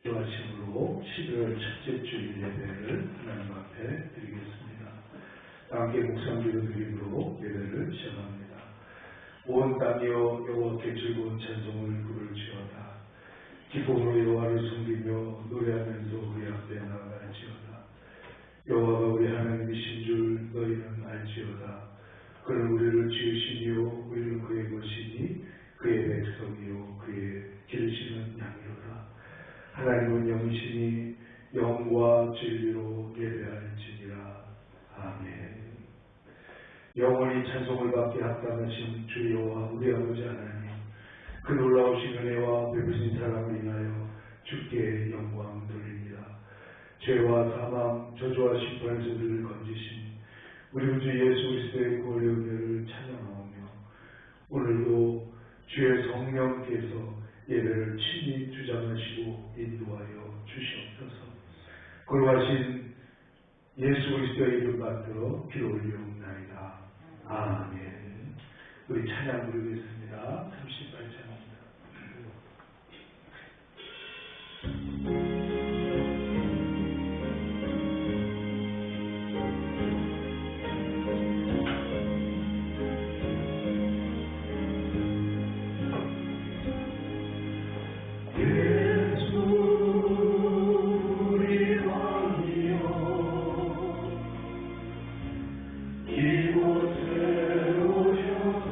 기도하심으로 12월 첫째 주일 예배를 하나님 앞에 드리겠습니다. 함께 묵상기도 드림으로 예배를 시작합니다. 온 땅이여 여호와께 즐거운 찬송을 부를지어다. 기쁨으로 여호와를 섬기며 노래하면서 우리 앞에 나아갈지어다. 여호와가 우리 하나님이신 줄 너희는 알지어다. 그는 우리를 지으시니요 우리는 그의 것이니 그의 백성이요 그의 기르시는 양이로다. 하나님은 영이시니 영과 진리로 예배할지니라. 아멘. 영원히 찬송을 받게 합당하신 주 여호와 우리 아버지 하나님, 그 놀라우신 은혜와 베푸신 사랑을 인하여 주께 영광 돌립니다. 죄와 사망, 저주와 심판에서 우리를 건지신 우리 주 예수 그리스도의 구원의 은혜를 찬양하오며, 오늘도 주의 성령께서 예배를 친히 주장하시고 인도하여 주시옵소서. 거룩하신 예수 그리스도의 이름 받들어 기도 올리옵나이다. 아멘. 우리 찬양 부르겠습니다. 38찬입니다. 이곳에 오셔서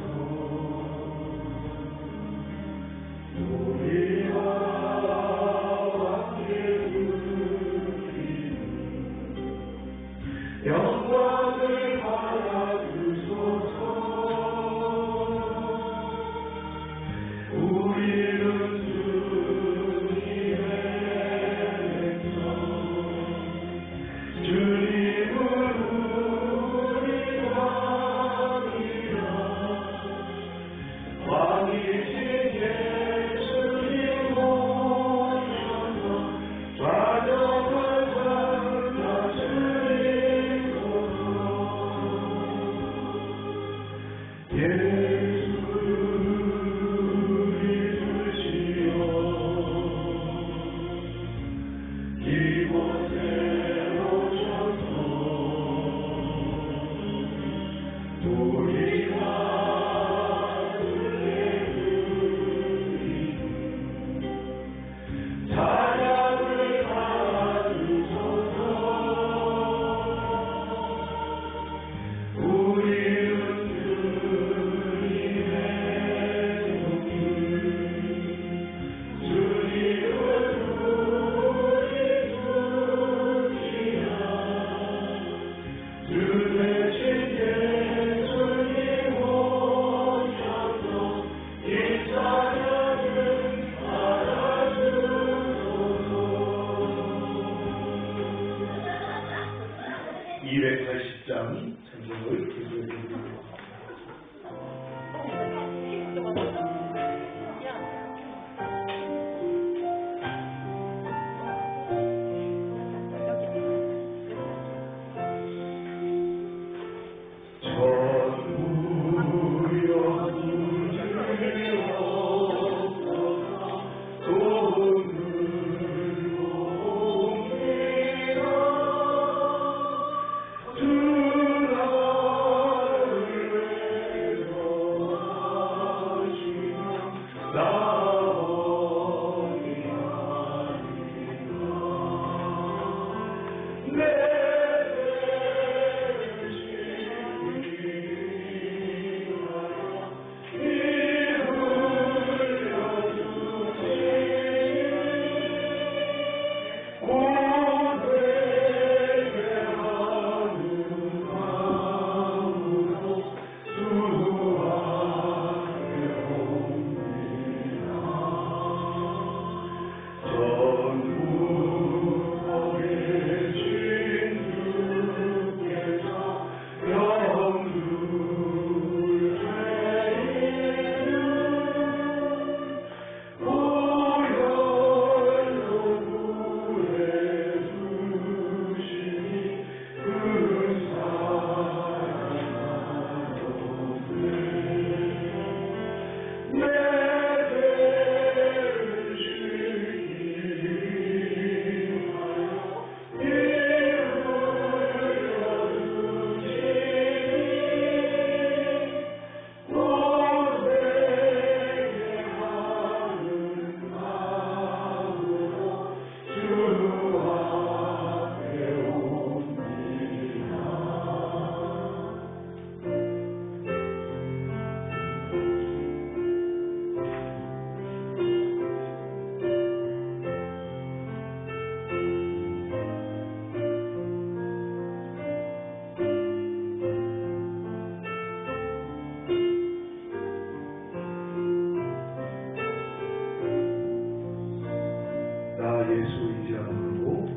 예수 이름으로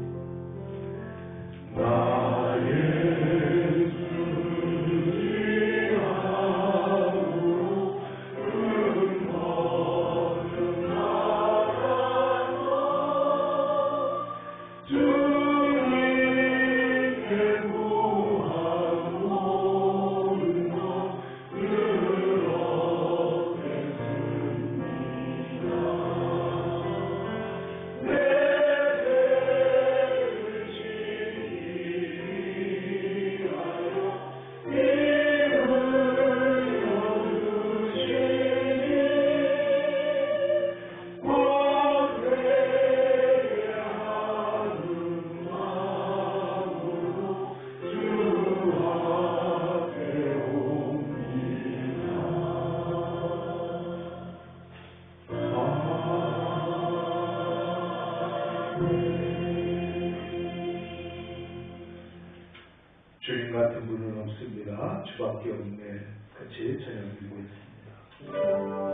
나 예수 주님 같은 분은 없습니다. 주밖에 없네. 같이 찬양 드리고 있습니다.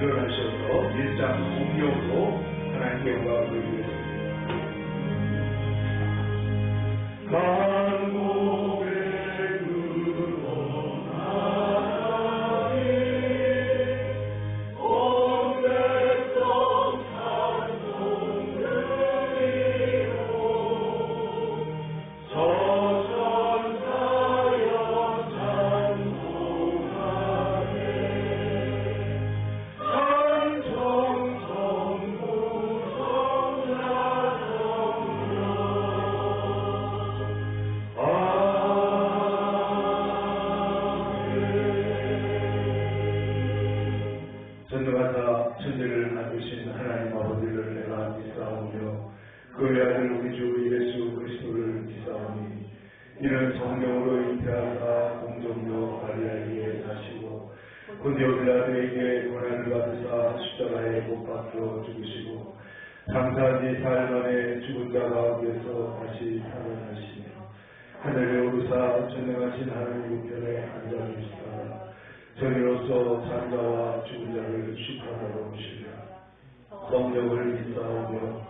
일어나셔서 일상 공격으로 하나님께 영광을 돌리겠습니다. 못 박혀 죽으시고 3, 4일 만에 죽은 자 가운데서 다시 살아나시며 하늘에 오르사 전능하신 하나님 우편에 앉아계시다가 저리로서 장자와 죽은 자를 심판하러 오시리라. 성령을 믿사오며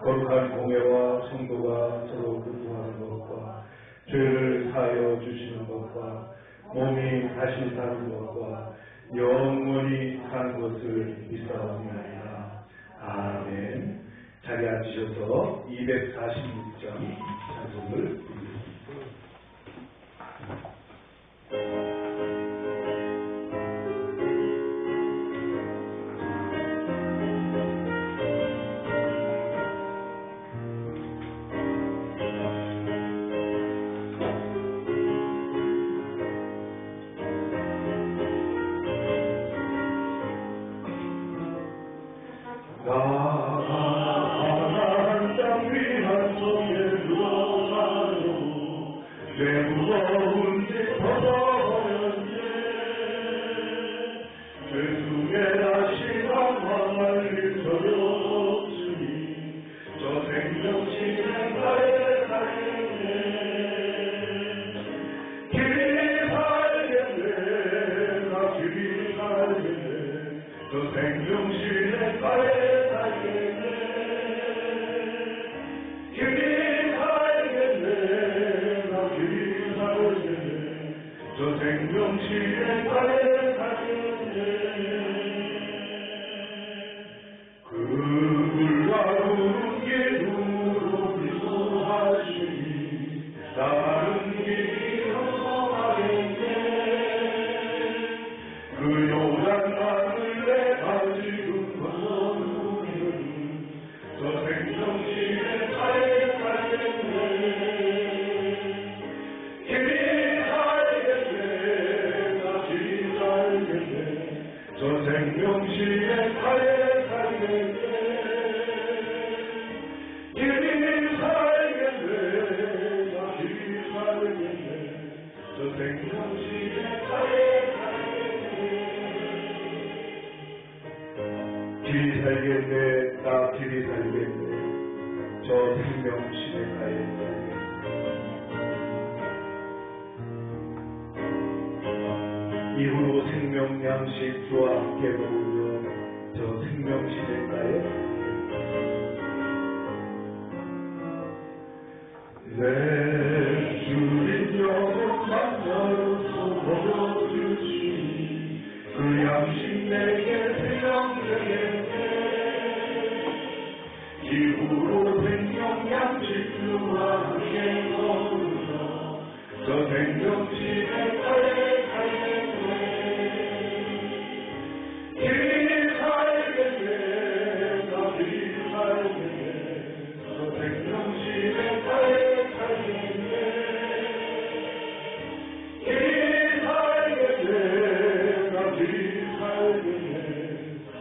거룩한 공회와 성도가 서로 근무하는 것과 죄를 사하여 주시는 것과 몸이 다시 사는 것과 영원히 사는 것을 믿사옵나이다. 아멘. 자리 앉으셔서 246장 찬송을 부르겠습니다. 나가는 땅 위한 속에 누워가요 내 무거운 짐 벗어버렸네 죄수의 다시 방황할 일처럼 주니 저 생명신의 나의 살겠네 길이 살겠네 나 길이 살겠네 저 생명신의 나의 저 생명신의 가에 살겠네 그 물과 구름 기둥으로 인도하시니 다른 길이 형성하겠네 그 요단강을 내가 지금 건너는 저 생명신의 가에 살겠네 저 생명신의 가에 살겠네 길이 살겠네 나 길이 살겠네 저 생명신의 가에 살겠네 길이 살겠네 나 길이 살겠네 저 생명신의 가에 살겠네 이후로 생명양식 주와 함께 먹으며 저 생명신의 가에 내 주님 영혼 감사로서 먹어주시니 그 양식 내게 생명되겠네 이후로 생명양식 주와 함께 먹으며 저 생명신의 가에 살겠네 길이 살겠네 나 길이 살겠네 저 생명신의 가에 살겠네 길이 살겠네 나 길이 살겠네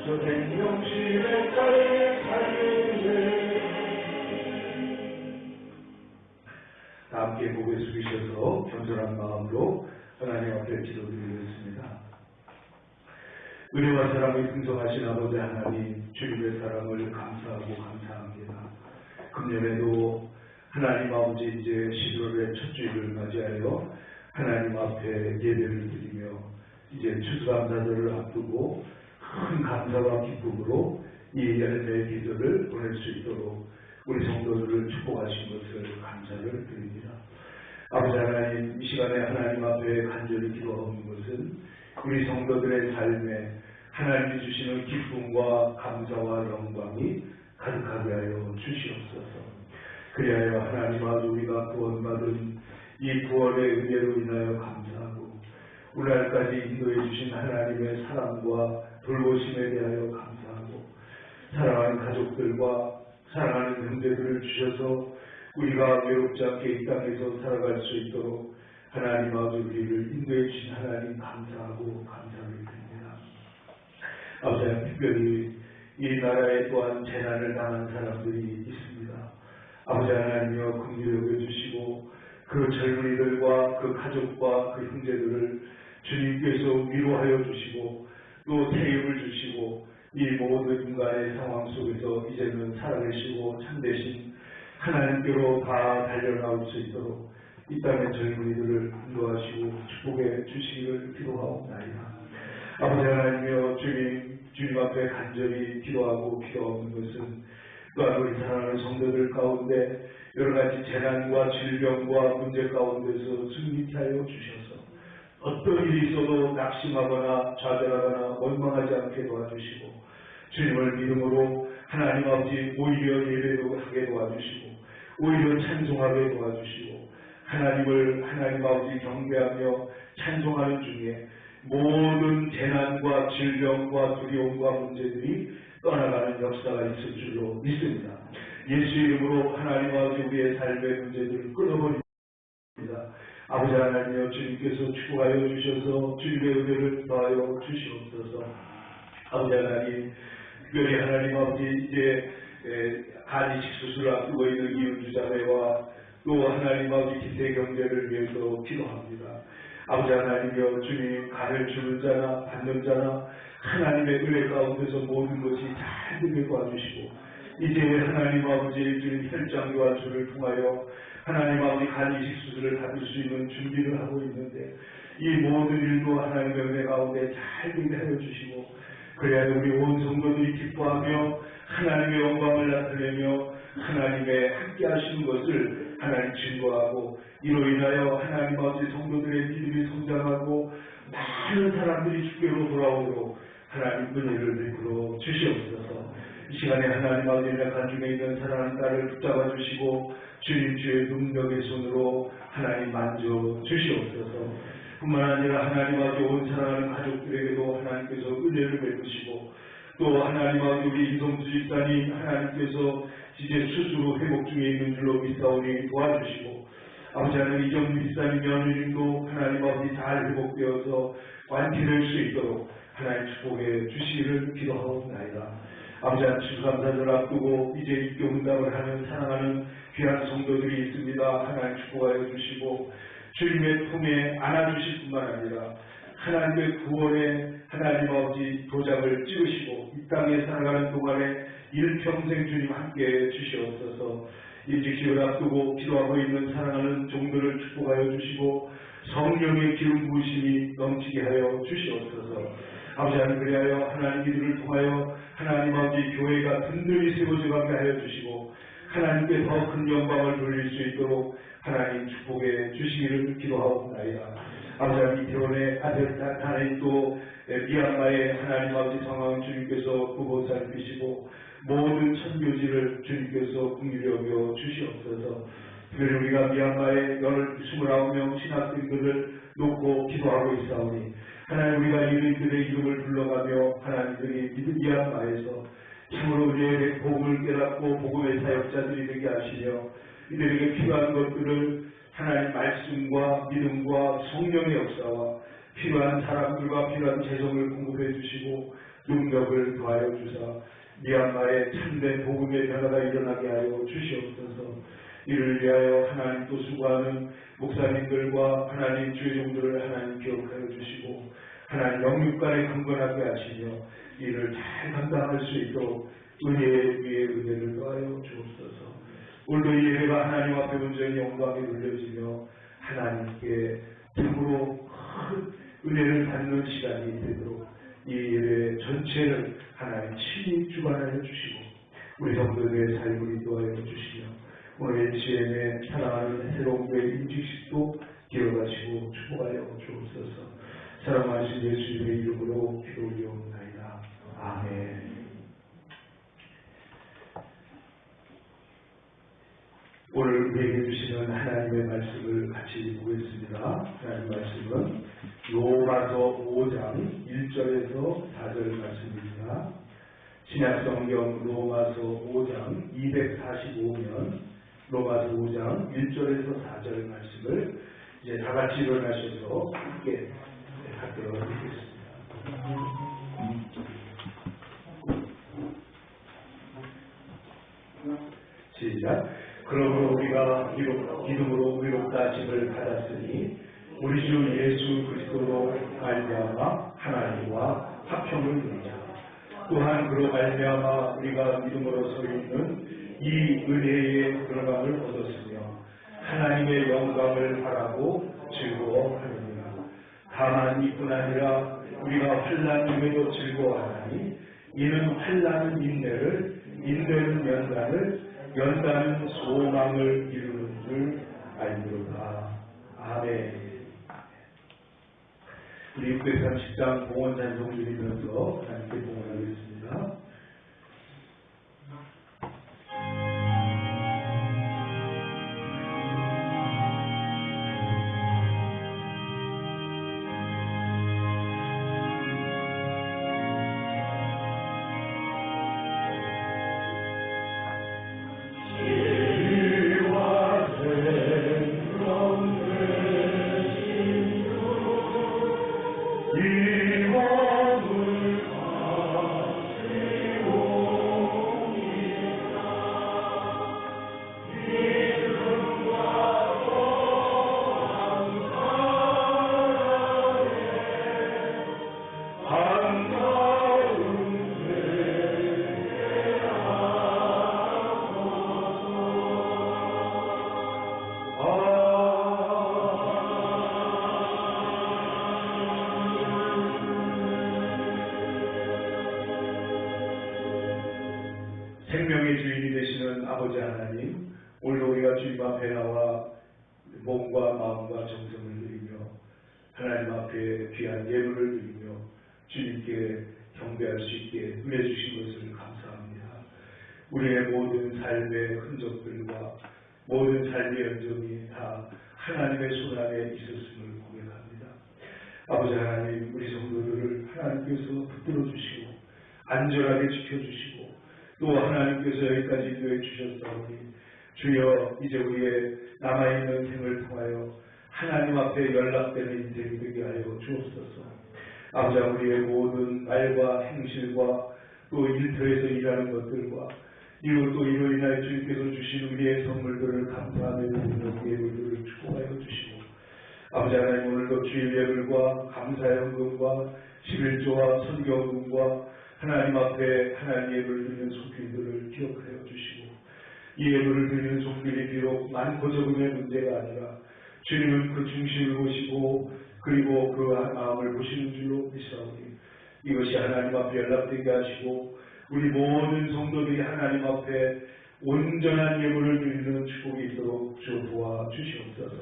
저 생명신의 가에 살겠네 다 함께 고개 숙이셔서 겸손한 마음으로 하나님 앞에 기도드리겠습니다. 은혜와 사랑을 풍성하신 아버지 하나님 주님의 사랑을 감사하고 감사합니다. 금년에도 하나님 아버지 이제 11월의 첫 주일을 맞이하여 하나님 앞에 예배를 드리며 이제 추수감사절을 앞두고 큰 감사와 기쁨으로 이 열매의 계절을 보낼 수 있도록 우리 성도들을 축복하신 것을 감사를 드립니다. 아버지 하나님 이 시간에 하나님 앞에 간절히 기도하는 것은 우리 성도들의 삶에 하나님이 주시는 기쁨과 감사와 영광이 가득하게 하여 주시옵소서. 그리하여 하나님 아버지 우리가 구원받은 이 구원의 은혜로 인하여 감사하고 오늘날까지 인도해 주신 하나님의 사랑과 돌보심에 대하여 감사하고 사랑하는 가족들과 사랑하는 형제들을 주셔서 우리가 외롭지 않게 이 땅에서 살아갈 수 있도록 하나님 아버지 우리를 인도해 주신 하나님 감사하고 감사를 드립니다. 아버지 하나님 특별히 이 나라에 또한 재난을 당한 사람들이 있습니다. 아버지 하나님이여 긍휼히 여겨주시고 그 젊은이들과 그 가족과 그 형제들을 주님께서 위로하여 주시고 또 태임을 주시고 이 모든 인간의 상황 속에서 이제는 살아계시고 참되신 하나님께로 다 달려나올 수 있도록 이 땅의 젊은이들을 인도하시고 축복해 주시기를 기도하옵나이다. 아버지 하나님이여, 주님 앞에 간절히 기도하고 기도하는 것은 또한 우리 사랑하는 성도들 가운데 여러 가지 재난과 질병과 문제 가운데서 승리케 하여 주셔서 어떤 일이 있어도 낙심하거나 좌절하거나 원망하지 않게 도와주시고, 주님을 믿음으로 하나님 아버지 오히려 예배도 하게 도와주시고, 오히려 찬송하게 도와주시고, 하나님 아버지 경배하며 찬송하는 중에 모든 재난과 질병과 두려움과 문제들이 떠나가는 역사가 있을 줄로 믿습니다. 예수 이름으로 하나님 아버지 우리의 삶의 문제들을 끊어버립니다. 아버지 하나님이여, 주님께서 축복하여 주셔서 주님의 은혜를 더하여 주시옵소서. 아버지 하나님, 특별히 하나님 아버지 이제 간이식 수술을 앞두고 있는 이은주 자매와 또 하나님 아버지 기대 경제를 위해서 기도합니다. 아버지 하나님이여, 주님 간을 주는 자나 받는 자나 하나님의 은혜 가운데서 모든 것이 잘 되게 도와주시고, 이제 하나님 아버지 주님 혈장과 주를 통하여 하나님 아버지 간이식 수술을 받을 수 있는 준비를 하고 있는데, 이 모든 일도 하나님의 은혜 가운데 잘 되게 하여 주시고, 그래야 우리 온 성도들이 기뻐하며 하나님의 영광을 나타내며 하나님의 함께 하시는 것을 하나님 증거하고, 이로 인하여 하나님 아버지 성도들의 믿음이 성장하고 많은 사람들이 주께로 돌아오도록 하나님 은혜를 베풀어 주시옵소서. 이 시간에 하나님 아버지 약한 중에 있는 사랑하는 딸을 붙잡아 주시고 주님 주의 능력의 손으로 하나님 만져 주시옵소서. 뿐만 아니라 하나님 아버지 온 사랑하는 가족들에게도 하나님께서 은혜를 베푸시고, 또 하나님 아버지 우리 이성수 집사님 하나님께서 이제 스스로 회복 중에 있는 줄로 믿사오니 도와주시고, 아버지 하나님 이정민 집사님 며느님도 하나님 아버지 잘 회복되어서 완쾌될 수 있도록 하나님 축복해 주시기를 기도하옵나이다. 아버지 하나님 추수감사절 앞두고 이제 입교문답을 하는 사랑하는 귀한 성도들이 있습니다. 하나님 축복하여 주시고 주님의 품에 안아주실 뿐만 아니라 하나님의 구원에 하나님 아버지 도장을 찍으시고 이 땅에 살아가는 동안에 일평생 주님 함께해 주시옵소서. 일찍 기을 앞두고 기도하고 있는 사랑하는 종들을 축복하여 주시고 성령의 기름 부으심이 넘치게 하여 주시옵소서. 아버지 하나님, 그리하여 하나님 이들을 통하여 하나님 아버지 교회가 든든히 세워져 가게 하여 주시고 하나님께 더 큰 영광을 돌릴 수 있도록 하나님 축복해 주시기를 기도하옵나이다. 아버지 하나님, 이태원의 아들 하나님 또 미얀마의 하나님 아버지 상황 주님께서 보고 살피시고 모든 천교지를 주님께서 긍휼히 여겨 주시옵소서. 특별히 우리가 미얀마의 29명 신학생들을 놓고 기도하고 있사오니 하나님, 우리가 이들의 이름을 불러가며 하나님들이 미얀마에서 참으로 우리의 복음을 깨닫고 복음의 사역자들이 되게 하시며 이들에게 필요한 것들을 하나님 말씀과 믿음과 성령의 역사와 필요한 사람들과 필요한 재정을 공급해 주시고 능력을 더하여 주사 미얀마의 참된 복음의 변화가 일어나게 하여 주시옵소서. 이를 위하여 하나님 또 수고하는 목사님들과 하나님 주의 종들을 하나님 기억하여 주시고 하나님 영육간에 강건하게 하시며 이를 잘 감당할 수 있도록 은혜 위에 은혜를 더하여 주옵소서. 오늘도 이 예배가 하나님 앞에 온전히 영광이 돌려지며 하나님께 참으로 큰 은혜를 받는 시간이 되도록 이 예배 전체를 하나님 친히 주관하여 주시고 우리 성도들의 삶을 인도하여 주시며 오늘 HM의 사랑하는 새로운 교회 임직식도 기억하시고 축복하여 주옵소서. 사랑하신 예수님의 이름으로 기도 올리옵나이다. 아멘. 오늘 우리에게 주시는 하나님의 말씀을 같이 보겠습니다. 하나님의 말씀은 로마서 5장 1절에서 4절 말씀입니다. 신약성경 로마서 5장 245면 로마서 5장 1절에서 4절 말씀을 이제 다 같이 일어나셔서 함께 받도록 하겠습니다. 시작. 그러므로 우리가 기름으로 의롭다 하심을 받았으니 우리 주 예수 그리스도로 말미암아 하나님과 화평을 누리자. 또한 그로 말미암아 우리가 믿음으로 서 있는 이 은혜의 들어감을 얻었으며 하나님의 영광을 바라고 즐거워하느니라. 다만 이뿐 아니라 우리가 환난 중에도 즐거워하나니 이는 환난은 인내를, 인내는 연단을, 연단은 소망을 이루는 줄 알리로다. 아멘. 우리 630장 봉헌 찬송 드리면서 하나님께 봉헌하겠습니다. 생명의 주인이 되시는 아버지 하나님, 오늘도 우리가 주님 앞에 나와 몸과 마음과 정성을 드리며 하나님 앞에 귀한 예물을 드리며 주님께 경배할 수 있게 임해주신 것을 감사합니다. 우리의 모든 삶의 흔적들과 모든 삶의 연정이 다 하나님의 손 안에 있었음을 고백합니다. 아버지 하나님, 우리 성도들을 하나님께서 붙들어 주시고 안전하게 지켜주시고 또 하나님께서 여기까지 인도해 주셨사오니 주여, 이제 우리의 남아있는 생을 통하여 하나님 앞에 연락되는 인생이 되게 하여 주옵소서. 아버지, 우리의 모든 말과 행실과 또 일터에서 일하는 것들과 이후 또 이로 인하여 주님께서 주신 우리의 선물들을 감사하며 드리는 예물들을 축복하여 주시고, 아버지 하나님, 오늘도 주일 예물과 감사의 헌금과 11조와 선경금과 하나님 앞에 하나님 예물을 드리는 손길들을 기억하여 주시고, 이 예물을 드리는 손길이 비록 많고 적음의 문제가 아니라 주님은 그 중심을 보시고 그리고 그 마음을 보시는 줄로 믿사오니 이것이 하나님 앞에 연락되게 하시고 우리 모든 성도들이 하나님 앞에 온전한 예물을 드리는 축복이 있도록 주 도와주시옵소서.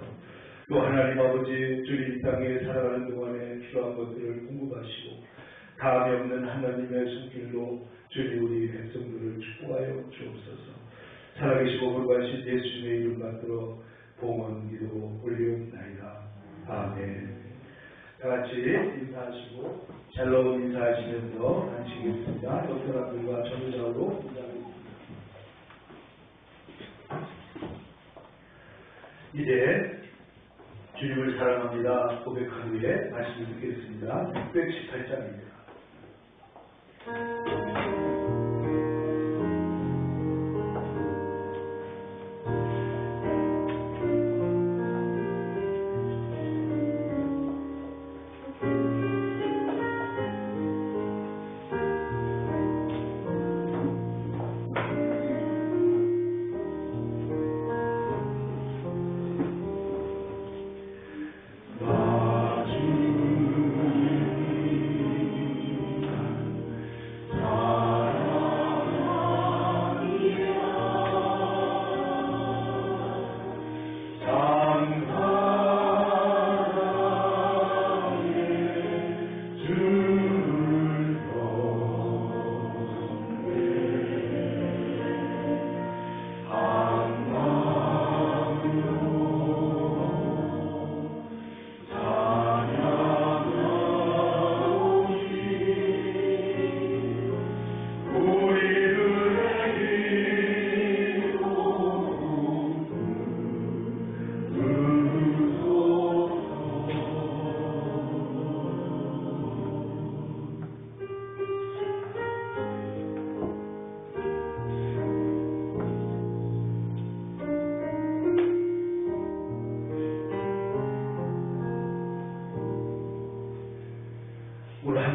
또 하나님 아버지, 주님 이 땅에 살아가는 동안에 필요한 것들을 공급하시고 다음에 없는 하나님의 손길로 주님 우리 백성들을 축복하여 주옵소서. 살아계시고 거룩하신 예수님의 이름 받들어 봉헌 기도 올리옵나이다. 아멘. 다같이 인사하시고 샬롬 인사하시면서 앉히겠습니다. 옆 사람들과 전우자로 인사하겠습니다. 이제 주님을 사랑합니다 고백한 후에 말씀을 듣겠습니다. 618장입니다.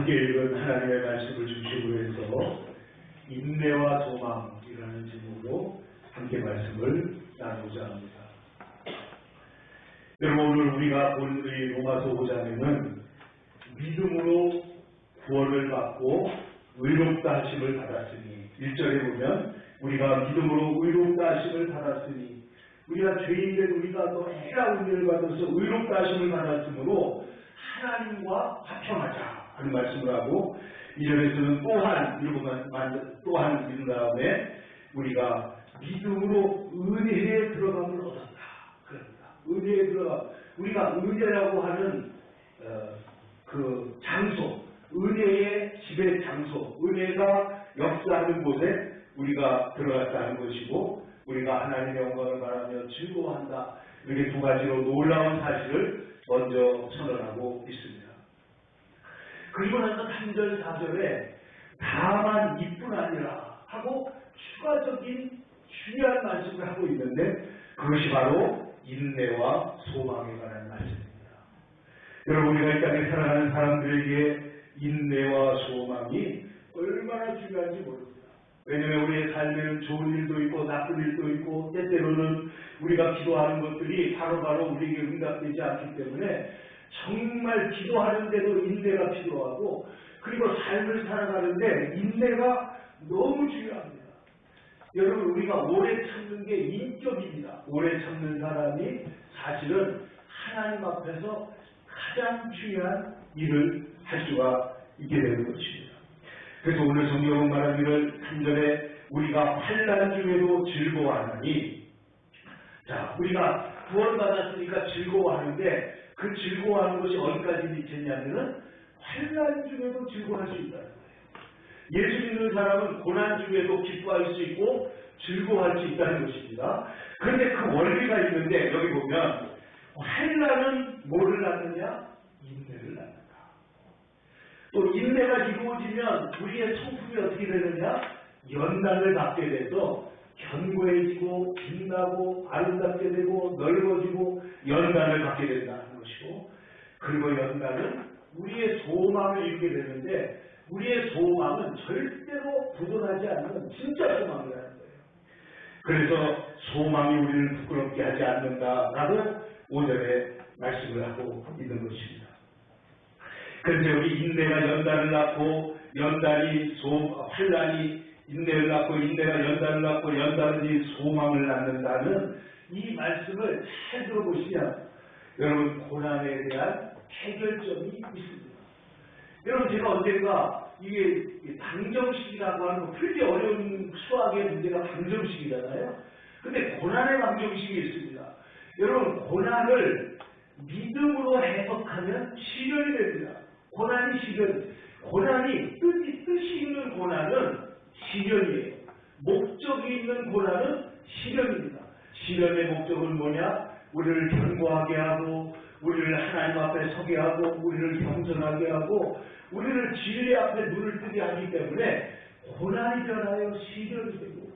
함께 읽은 하나님의 말씀을 중심으로 해서 인내와 소망이라는 제목으로 함께 말씀을 나누고자 합니다. 여러분, 오늘 우리가 본 이 로마서 5장에는 믿음으로 구원을 받고 의롭다 하심을 받았으니, 1절에 보면 우리가 믿음으로 의롭다 하심을 받았으니, 우리가 죄인된 우리가 놀라운 은혜를 받아서 의롭다 하심을 받았으므로 하나님과 화평하자 하는 말씀을 하고, 2절에서는 또한 또한 믿은 다음에 우리가 믿음으로 은혜에 들어감을 얻었다. 그럽니다. 은혜에 들어가, 우리가 은혜라고 하는 그 장소, 은혜의 집의 장소, 은혜가 역사하는 곳에 우리가 들어갔다는 것이고, 우리가 하나님의 영광을 바라며 즐거워한다. 이렇게 두 가지로 놀라운 사실을 먼저 선언하고 있습니다. 그리고 나서 3절, 4절에 다만 이뿐 아니라 하고 추가적인 중요한 말씀을 하고 있는데, 그것이 바로 인내와 소망에 관한 말씀입니다. 여러분, 우리가 이 땅에 살아가는 사람들에게 인내와 소망이 얼마나 중요한지 모릅니다. 왜냐하면 우리의 삶에는 좋은 일도 있고 나쁜 일도 있고, 때때로는 우리가 기도하는 것들이 바로바로 우리에게 응답되지 않기 때문에 정말 기도하는데도 인내가 필요하고, 그리고 삶을 살아가는데 인내가 너무 중요합니다. 여러분, 우리가 오래 참는 게 인격입니다. 오래 참는 사람이 사실은 하나님 앞에서 가장 중요한 일을 할 수가 있게 되는 것입니다. 그래서 오늘 성경은 말하기를 3절에 우리가 환난 중에도 즐거워하나니, 자, 우리가 구원받았으니까 즐거워하는데 그 즐거워하는 것이 어디까지 미쳤냐면은 환난 중에도 즐거워할 수 있다는 거예요. 예수 믿는 사람은 고난 중에도 기뻐할 수 있고 즐거워할 수 있다는 것입니다. 그런데 그 원리가 있는데, 여기 보면 환난은 뭐를 낳느냐? 인내를 낳는다. 또 인내가 이루어지면 우리의 성품이 어떻게 되느냐? 연단을 받게 돼서 견고해지고 빛나고 아름답게 되고 넓어지고 연단을 받게 된다는 것이고, 그리고 연단은 우리의 소망을 이루게 되는데, 우리의 소망은 절대로 부도나지 않는 진짜 소망이라는 거예요. 그래서 소망이 우리를 부끄럽게 하지 않는다라고 5절에 말씀을 하고 있는 것입니다. 그런데 여기 인내가 연단을 낳고, 연단이 환난이 인내를 낳고, 인내가 연단을 낳고, 연단이 소망을 낳는다는 이 말씀을 잘 들어보시면 여러분, 고난에 대한 해결점이 있습니다. 여러분, 제가 언젠가 이게 방정식이라고 하는 거, 풀기 어려운 수학의 문제가 방정식이잖아요. 근데 고난의 방정식이 있습니다. 여러분, 고난을 믿음으로 해석하면 시련이 됩니다. 고난이 시련, 고난이 뜻이 있는 고난은 시련이에요. 목적이 있는 고난은 시련입니다. 시련의 목적은 뭐냐? 우리를 견고하게 하고, 우리를 하나님 앞에 서게 하고, 우리를 겸손하게 하고, 우리를 진리 앞에 눈을 뜨게 하기 때문에 고난이 변하여 시련이 되고,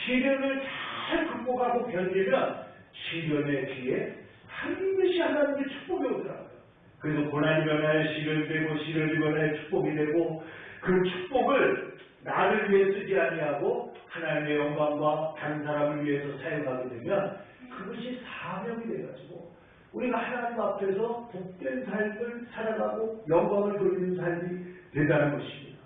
시련을 잘 극복하고 견디면 시련의 뒤에 반드시 하나님의 축복이 오더라고요. 그래서 고난이 변하여 시련이 되고, 시련이 변하여 축복이 되고, 그 축복을 나를 위해 쓰지 아니하고 하나님의 영광과 다른 사람을 위해서 사용하게 되면 그것이 사명이 돼가지고 우리가 하나님 앞에서 복된 삶을 살아가고 영광을 돌리는 삶이 된다는 것입니다.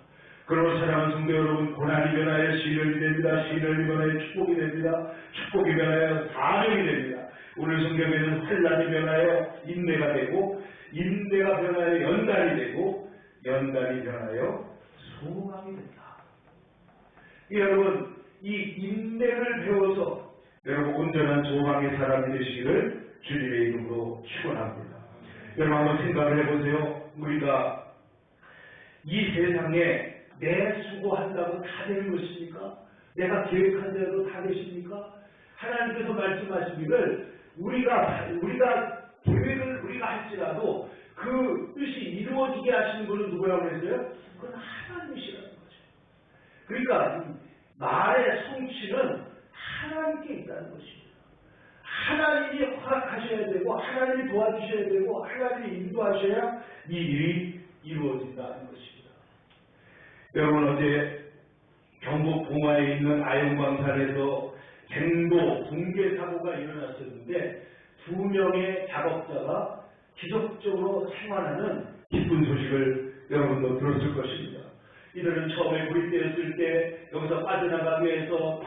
그러므로 사랑하는 성도 여러분, 고난이 변하여 시련이 됩니다. 시련이 변하여 축복이 됩니다. 축복이 변하여 사명이 됩니다. 오늘 성경에는 환난이 변하여 인내가 되고, 인내가 변하여 연단이 되고, 연단이 변하여 소망이 된다. 여러분, 이 인내를 배워서 여러분 온전한 소망의 사람이 되시기를 주님의 이름으로 축원합니다. 여러분, 한번 생각을 해보세요. 우리가 이 세상에 내 수고한다고 다 되는 것입니까? 내가 계획한 대로 다 되십니까? 하나님께서 말씀하시기를 우리가 계획을 우리가 할지라도 그 뜻이 이루어지게 하시는 분은 누구라고 했어요? 그건 하나님이시라는 거죠. 그러니까 말의 성취는 하나님께 있다는 것입니다. 하나님이 허락하셔야 되고, 하나님이 도와주셔야 되고, 하나님이 인도하셔야 이 일이 이루어진다는 것입니다. 여러분, 어제 경북 봉화에 있는 아영광산에서 갱도 붕괴 사고가 일어났었는데 2명의 작업자가 기적적으로 생還하는 기쁜 소식을 여러분도 들었을 것입니다. 이들은 처음에 고립되었을 때 여기서 빠져나가기 위해서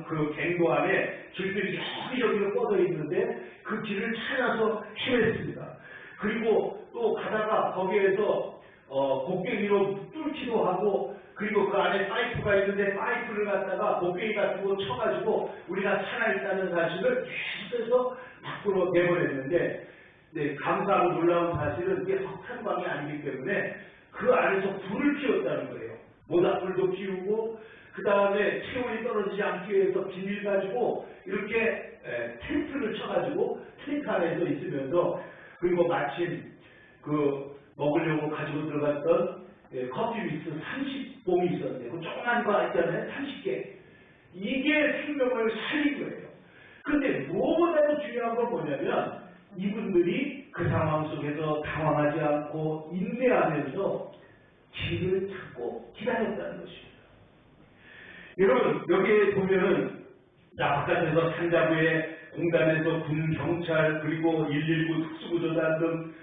그 갱도 안에 길들이 여기저기로 뻗어 있는데 그 길을 찾아서 헤맸습니다. 그리고 또 가다가 거기에서 곡괭이로 뚫기도 하고, 그리고 그 안에 파이프가 있는데 파이프를 갖다가 곡괭이 같은 거 쳐가지고 우리가 살아있다는 사실을 계속해서 밖으로 내보냈는데, 네, 감사하고 놀라운 사실은 이게 석탄광이 아니기 때문에 그 안에서 불을 피웠다는 거예요. 모닥불도 피우고, 그 다음에 체온이 떨어지지 않기 위해서 비닐 가지고 이렇게 텐트를 쳐가지고 텐트 안에서 있으면서, 그리고 마침 그 먹으려고 가지고 들어갔던 커피 믹스 30봉이 있었는데, 그 조그만 거 있잖아요. 30개. 이게 생명을 살린 거예요. 근데 무엇보다도 중요한 건 뭐냐면, 이분들이 그 상황 속에서 당황하지 않고 인내하면서 길을 찾고 기다렸다는 것입니다. 여러분, 여기에 보면은 바깥에서 산자부에 공단에서 군, 경찰, 그리고 119 특수구조단 등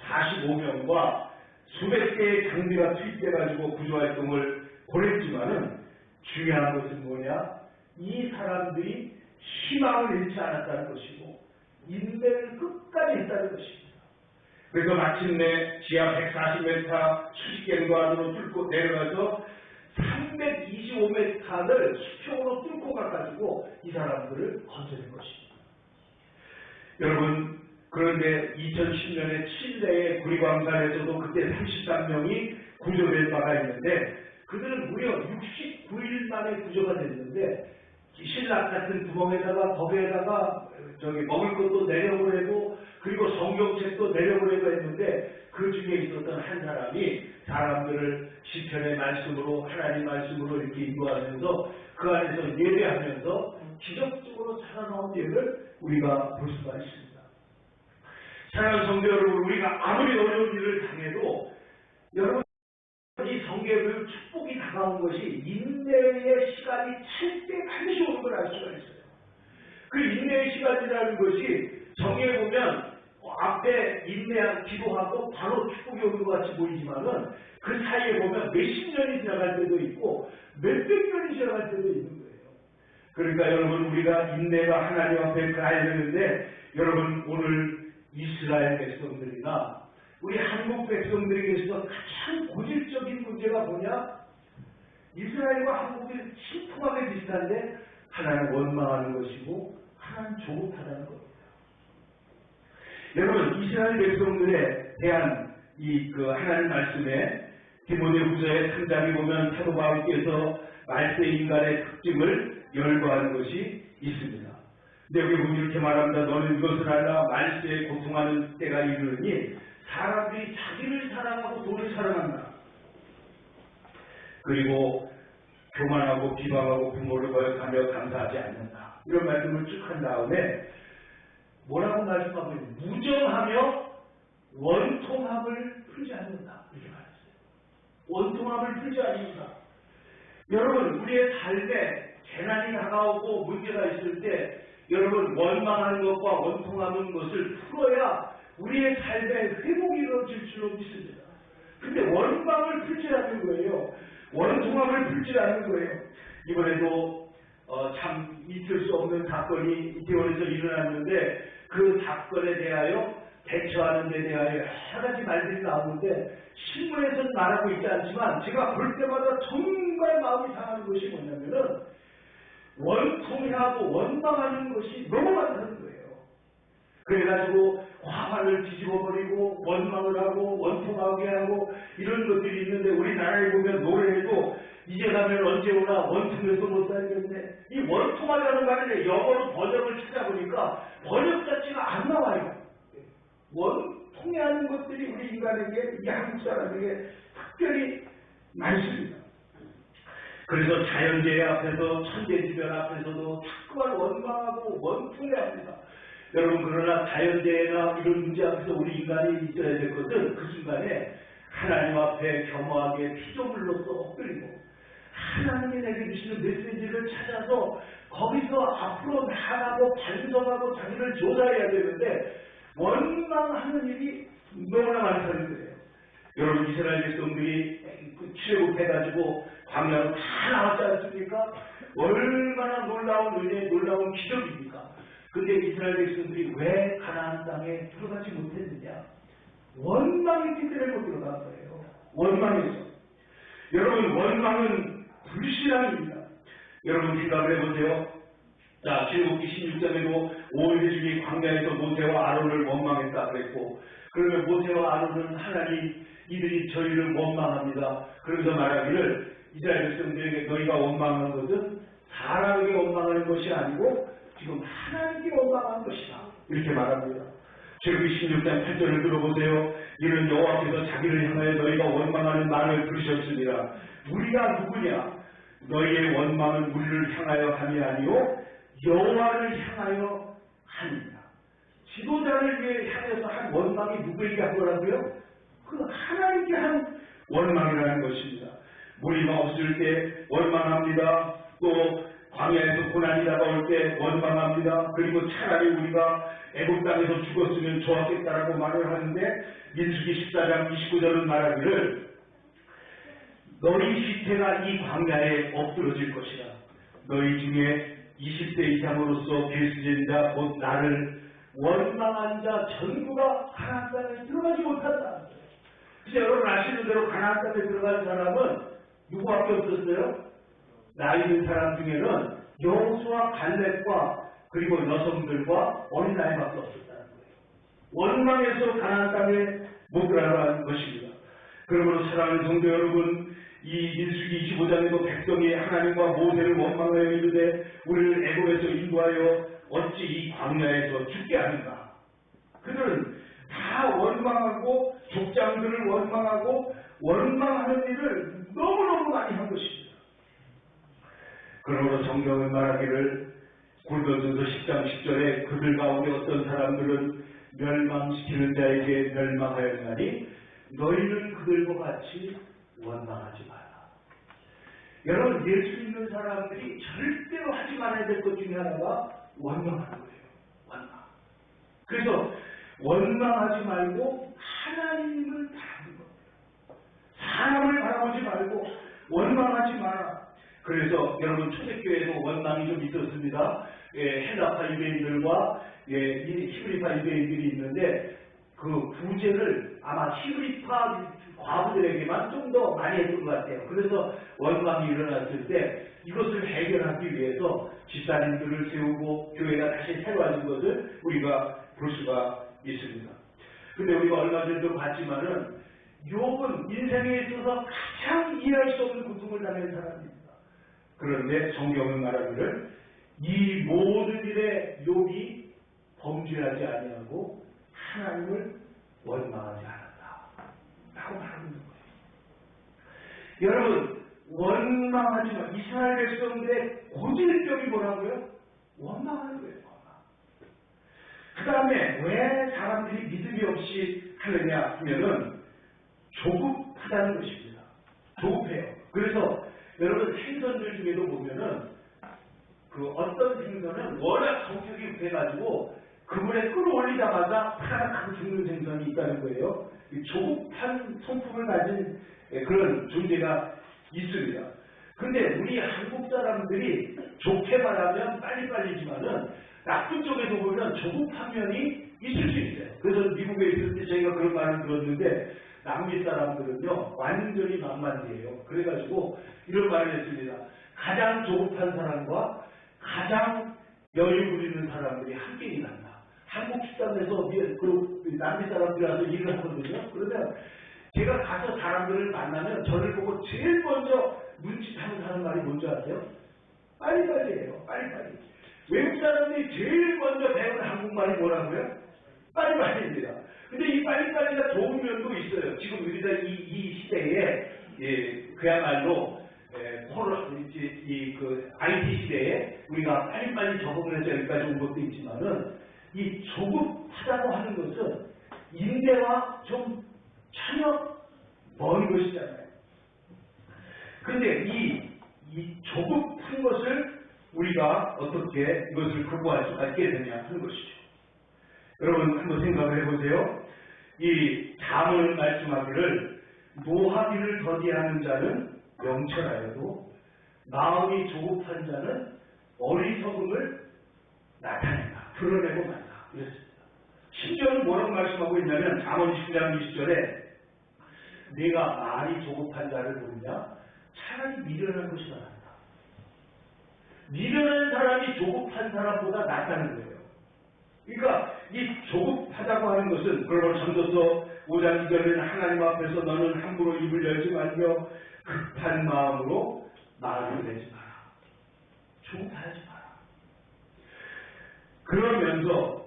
1145명과 수백 개의 장비가 투입돼가지고 구조활동을 벌였지만은 중요한 것은 뭐냐? 이 사람들이 희망을 잃지 않았다는 것이고 인내를 끝까지 했다는 것입니다. 그래서 마침내 지하 140m 수직갱도 안으로 뚫고 내려가서 325m를 수평으로 뚫고 가가지고 이 사람들을 건져낸 것입니다. 여러분, 그런데 2010년에 칠레의 구리광산에서도 그때 33명이 구조된 바가 있는데, 그들은 무려 69일 만에 구조가 됐는데, 신락 같은 구멍에다가 거기에다가 먹을 것도 내려보내고, 그리고 성경책도 내려보내고 했는데, 그 중에 있었던 한 사람이 사람들을 시편의 말씀으로, 하나님 말씀으로 이렇게 인도하면서 그 안에서 예배하면서 기적적으로 살아나온 예를 우리가 볼 수가 있습니다. 사랑하는 성도 여러분, 우리가 아무리 어려운 일을 당해도 여러분, 이 성경의 축복이 다가온 것이 인내의 시간이 찰 때 반드시 오는 걸 알 수가 있어요. 그 인내의 시간이라는 것이 성경에 보면 앞에 인내하고 기도하고 바로 축복이 오는 것 같이 보이지만은 그 사이에 보면 몇십 년이 지나갈 때도 있고 몇백 년이 지나갈 때도 있는 거예요. 그러니까 여러분, 우리가 인내가 하나님 앞에 가야 되는데, 여러분, 오늘 이스라엘 백성들이나 우리 한국 백성들에게서 가장 고질적인 문제가 뭐냐? 이스라엘과 한국이 심쿵하게 비슷한데 하나는 원망하는 것이고 하나는 조급하다는 겁니다. 여러분, 이스라엘 백성들에 대한 그 하나님 말씀에 디모데후서의 3장에 보면 사도 바울께서 말세 인간의 특징을 열거하는 것이 있습니다. 근데 여기 보면 이렇게 말합니다. 너는 이것을 알라. 말세에 고통하는 때가 이르니 사람들이 자기를 사랑하고 돈을 사랑한다. 그리고 교만하고 비방하고 부모를 거역하며 감사하지 않는다. 이런 말씀을 쭉 한 다음에 뭐라고 말씀하고 있는? 무정하며 원통함을 풀지 않는다. 이렇게 말했어요. 원통함을 풀지 않는다. 여러분, 우리의 삶에 재난이 다가오고 문제가 있을 때 여러분, 원망하는 것과 원통하는 것을 풀어야 우리의 삶에 회복이 이루어질 줄로 믿습니다. 근데 원망을 풀지 않는 거예요. 원통함을 풀지 않는 거예요. 이번에도 참 잊을 수 없는 사건이 이태원에서 일어났는데, 그 사건에 대하여 대처하는 데 대하여 여러 가지 말들이 나오는데 신문에서는 말하고 있지 않지만 제가 볼 때마다 정말 마음이 상하는 것이 뭐냐면은 원통하고 원망하는 것이 너무 많다는 거예요. 그래가지고 화환을 뒤집어버리고 원망을 하고 원통하게 하고 이런 것들이 있는데, 우리나라에 보면 노래에도 이제 가면 언제 오나 원통해서 못 살겠네. 이 원통하다는 말을 영어로 번역을 찾아보니까 번역 자체가 안 나와요. 원통해하는 것들이 우리 인간에게, 이 한국 사람에게 특별히 많습니다. 그래서 자연재해 앞에서, 천재지변 앞에서도 자꾸만 원망하고 원통해합니다. 여러분, 그러나 자연재해나 이런 문제 앞에서 우리 인간이 있어야 될 것은 그 순간에 하나님 앞에 겸허하게 피조물로서 엎드리고 하나님이 내게 주시는 메시지를 찾아서 거기서 앞으로 나아가고 반성하고 자기를 조사해야 되는데 원망하는 일이 너무나 많다는 거예요. 여러분, 이스라엘 백성들이 출애굽해가지고 광야로 다 나왔지 않습니까? 얼마나 놀라운 은혜, 놀라운 기적입니까? 근데 이스라엘 백성들이 왜 가나안 땅에 들어가지 못했느냐? 원망했기 때문에 못 들어간 거예요. 원망해서. 여러분, 원망은 불신앙입니다. 여러분, 생각을 해보세요. 자, 출애굽기 16장에도 5일 중에 광야에서 모세와 아론을 원망했다 그랬고, 그러면 모세와 아론은 하나님, 이들이 저희를 원망합니다. 그러면서 말하기를 이스라엘 백성들에게 너희가 원망하는 것은 사람에게 원망하는 것이 아니고 지금 하나님께 원망하는 것이다. 이렇게 말합니다. 출애굽기 16장 8절을 들어보세요. 이는 여호와께서 자기를 향하여 너희가 원망하는 말을 들으셨으니라. 우리가 누구냐? 너희의 원망은 우리를 향하여 함이 아니요 여호와를 향하여 하니라. 지도자를 위해 향해서 한 원망이 누구에게 한 거라고요? 그 하나님께 한 원망이라는 것입니다. 무리가 없을 때 원망합니다. 또 광야에서 고난이 다가올 때 원망합니다. 그리고 차라리 우리가 애굽 땅에서 죽었으면 좋았겠다라고 말을 하는데 민수기 14장 29절은 말하기를 너희 시체가 이 광야에 엎드러질 것이라. 너희 중에 20세 이상으로서 빌스진 자 곧 나를 원망한 자 전부가 가나안 땅에 들어가지 못한다. 이제 여러분 아시는 대로 가나안 땅에 들어간 사람은 누구밖에 없었어요? 나이 든 사람 중에는 여호수아 갈렙과 그리고 여성들과 어린아이밖에 없었다는 거예요. 원망해서 가나안 땅에 못 들어가는 것입니다. 그러므로 사랑하는 성도 여러분, 이 민수기 25장에도 백성이 하나님과 모세를 원망하여 이르되 우리를 애굽에서 인도하여 어찌 이 광야에서 죽게 하는가. 그들은 다 원망하고 족장들을 원망하고 원망하는 일을 너무너무 많이 한 것입니다. 그러므로 성경은 말하기를 고린도전서 10장 10절에 그들 가운데 어떤 사람들은 멸망시키는 자에게 멸망하였나니 너희는 그들과 같이 원망하지 마라. 여러분, 예수 믿는 사람들이 절대로 하지 말아야 될 것 중에 하나가 원망하는 거예요. 원망. 그래서 원망하지 말고 하나님을 바라보는 거예요. 사람을 바라보지 말고 원망하지 마라. 그래서 여러분 초대교회에도 원망이 좀 있었습니다. 헬라파 유대인들과 히브리파 유대인들이 있는데 그 구제를 아마 히브리파 과부들에게만 좀 더 많이 했던 것 같아요. 그래서 원망이 일어났을 때 이것을 해결하기 위해서 집사님들을 세우고 교회가 다시 새로워진 것을 우리가 볼 수가 있습니다. 근데 우리가 얼마 전에도 봤지만은 욥은 인생에 있어서 가장 이해할 수 없는 고통을 당한 사람입니다. 그런데 성경은 말하기를 이 모든 일에 욥이 범죄하지 아니하고 하나님을 원망하지 않았다 라고 말하는 거예요. 여러분, 원망하지 마. 이스라엘 백성들의 고질병이 뭐라고요? 원망하는 거예요. 원망. 그 다음에 왜 사람들이 믿음이 없이 하느냐 하면은 조급하다는 것입니다. 조급해요. 그래서 여러분 생선들 중에도 보면은 그 어떤 생선은 워낙 성격이 급해가지고 그물에 끌어올리자마자 파랗게 죽는 생선이 있다는 거예요. 조급한 성품을 가진 그런 존재가 있습니다. 근데 우리 한국 사람들이 좋게 말하면 빨리빨리지만은 나쁜 쪽에서 보면 조급한 면이 있을 수 있어요. 그래서 미국에 있을 때 저희가 그런 말을 들었는데 남미 사람들은요 완전히 만만이에요. 그래가지고 이런 말을 했습니다. 가장 조급한 사람과 가장 여유 부리는 사람들이 함께 일한다. 한국 식당에서 남미 사람들이 와서 일을 하거든요. 그러면 제가 가서 사람들을 만나면 저를 보고 제일 먼저 눈치타는 하는 말이 뭔지 아세요? 빨리빨리예요. 빨리빨리. 외국 사람들이 제일 먼저 배우는 한국말이 뭐라고요? 빨리빨리입니다. 근데 이 빨리빨리가 좋은 면도 있어요. 지금 우리가 이 시대에 그야말로 IT 시대에 우리가 빨리빨리 적응을 해서 여기까지 온 것도 있지만은 이 조급하다고 하는 것은 인내와 좀 전혀 먼 것이잖아요. 그런데 이 조급한 것을 우리가 어떻게 이것을 극복할 수가 있게 되냐 하는 것이죠. 여러분 한번 생각을 해보세요. 이 잠언 말씀하기를 노하기를 더디하는 자는 명철하여도 마음이 조급한 자는 어리석음을 나타낸다. 드러내고 만다. 그랬습니다. 심지어는 뭐라고 말씀하고 있냐면 잠언 19장 20절에 내가 말이 조급한 자를 보느냐 차라리 미련한 것이 낫다. 미련한 사람이 조급한 사람보다 낫다는 거예요. 그러니까 이 조급하다고 하는 것은 그러므로 전도서 5장 2절에는 하나님 앞에서 너는 함부로 입을 열지 말며 급한 마음으로 말을 내지 마라. 조급하지 마라. 그러면서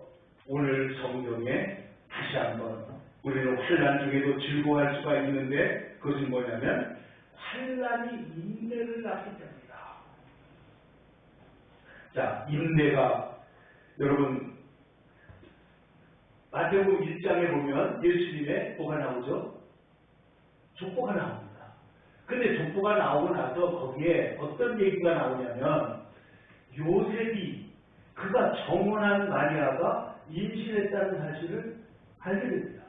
오늘 성경에 다시 한번 우리는 환난 중에도 즐거워할 수가 있는데 그것은 뭐냐면 환난이 인내를 낳기 때문이다. 자, 인내가 여러분 마태복음 1장에 보면 예수님의 뭐가 나오죠? 족보가 나옵니다. 근데 족보가 나오고 나서 거기에 어떤 얘기가 나오냐면 요셉이 그가 정혼한 마리아가 임신했다는 사실을 알게 됩니다.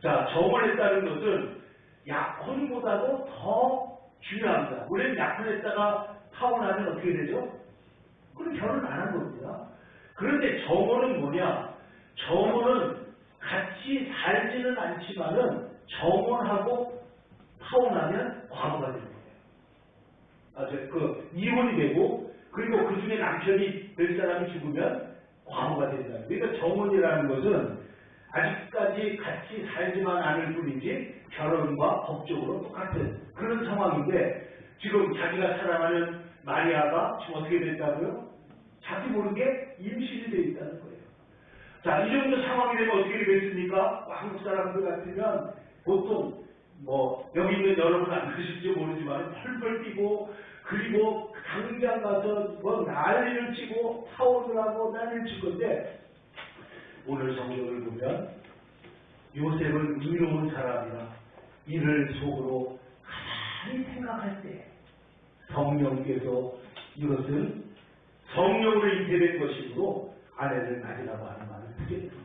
자, 정혼했다는 것은 약혼보다도 더 중요합니다. 우리는 약혼했다가 타혼하면 어떻게 되죠? 그럼 결혼 안 한 겁니다. 그런데 정혼은 뭐냐? 정혼은 같이 살지는 않지만은 정혼하고 타혼하면 과부가 되는 거예요. 이혼이 되고 그리고 그 중에 남편이 될 사람이 죽으면 과부가 된다. 그러니까 정혼이라는 것은 아직까지 같이 살지만 않을 뿐이지 결혼과 법적으로 똑같은 그런 상황인데 지금 자기가 사랑하는 마리아가 지금 어떻게 됐다고요? 자기 모르게 임신이 되어 있다는 거예요. 자, 이 정도 상황이 되면 어떻게 되겠습니까? 한국 사람들 같으면 보통 여기 있는 여러분 안 그러실지 모르지만 펄펄 뛰고 그리고 당장 가서 난리를 치고 타원을 하고 난리를 칠 건데 오늘 성경을 보면 요셉은 의로운 사람이라 이를 속으로 가만히 생각할 때 성령께서 이것은 성령으로 잉태된 것이므로 아내를 가지라고 하는 말을 듣게 되는 거예요.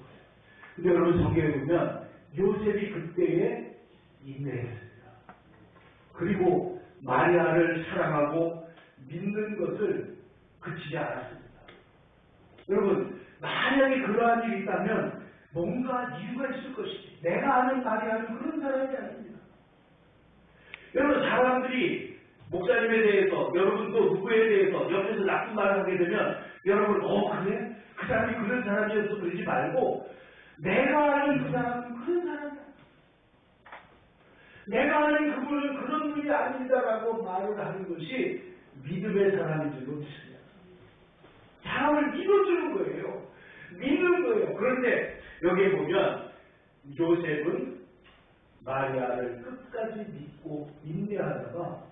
근데 여러분 성경에 보면 요셉이 그때에 인내했습니다. 그리고 마리아를 사랑하고 믿는 것을 그치지 않았습니다. 여러분 만약에 그러한 일이 있다면 뭔가 이유가 있을 것이지. 내가 아는 마리아는 그런 사람이 아닙니다. 여러분 사람들이 목사님에 대해서 여러분 또 누구에 대해서 옆에서 나쁜 말을 하게 되면 여러분 그래? 그 사람이 그런 사람이어서 그러지 말고 내가 아는 그 사람은 그런 사람이야. 내가 아는 그분은 그런 분이 아닙니다라고 말을 하는 것이 믿음의 사람인 줄 믿습니다. 사람을 믿어주는 거예요. 믿는 거예요. 그런데 여기에 보면 요셉은 마리아를 끝까지 믿고 인내하다가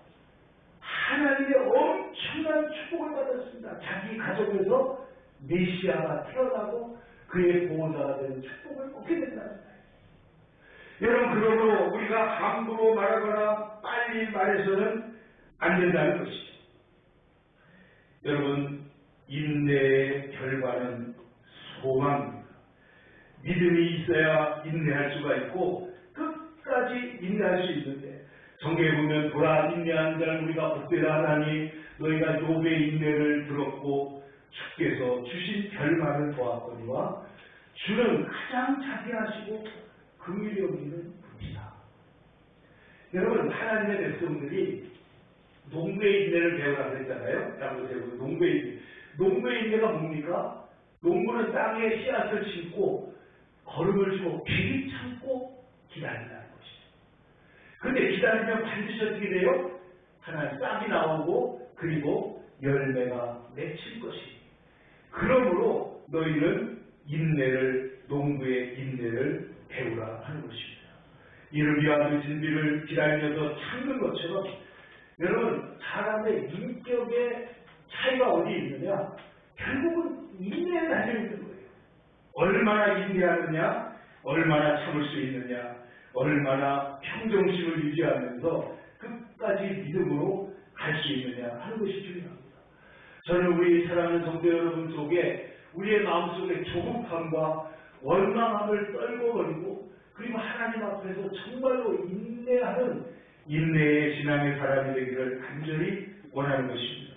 하나님의 엄청난 축복을 받았습니다. 자기 가정에서 메시아가 태어나고 그의 보호자가 되는 축복을 얻게 된다는 거예요. 여러분 그러므로 우리가 함부로 말하거나 빨리 말해서는 안 된다는 것이죠. 여러분 인내의 결과는 소망입니다. 믿음이 있어야 인내할 수가 있고 끝까지 인내할 수 있는데 성경에 보면 돌아 인내한 자를 우리가 복되라 하나니 너희가 욥의 인내를 들었고 주께서 주신 결말을 보았거니와 주는 가장 자비하시고 긍휼히 여기는 분이다. 여러분 하나님의 백성들이 농부의 인내를 배우라고 했잖아요. 야고보세요. 농부의 인내. 농부의 인내가 뭡니까? 농부는 땅에 씨앗을 심고 걸음을 주고 길이 참고 기다린다는 것이죠. 그런데 기다리면 반드시 어떻게 돼요? 하나님 싹이 나오고 그리고 열매가 맺힐 것이니 그러므로 너희는 인내를 농부의 인내를 배우라 하는 것입니다. 이를 위한 진비를 기다리면서 참는 것처럼 여러분 사람의 인격의 차이가 어디 있느냐? 결국은 인내에 달려 있는 거예요. 얼마나 인내하느냐, 얼마나 참을 수 있느냐, 얼마나 평정심을 유지하면서 끝까지 믿음으로 갈 수 있느냐 하는 것이 중요합니다. 저는 우리 사랑하는 성도 여러분 속에 우리의 마음속에 조급함과 원망함을 떨궈버리고 그리고 하나님 앞에서 정말로 인내하는 인내의 신앙의 사람이 되기를 간절히 원하는 것입니다.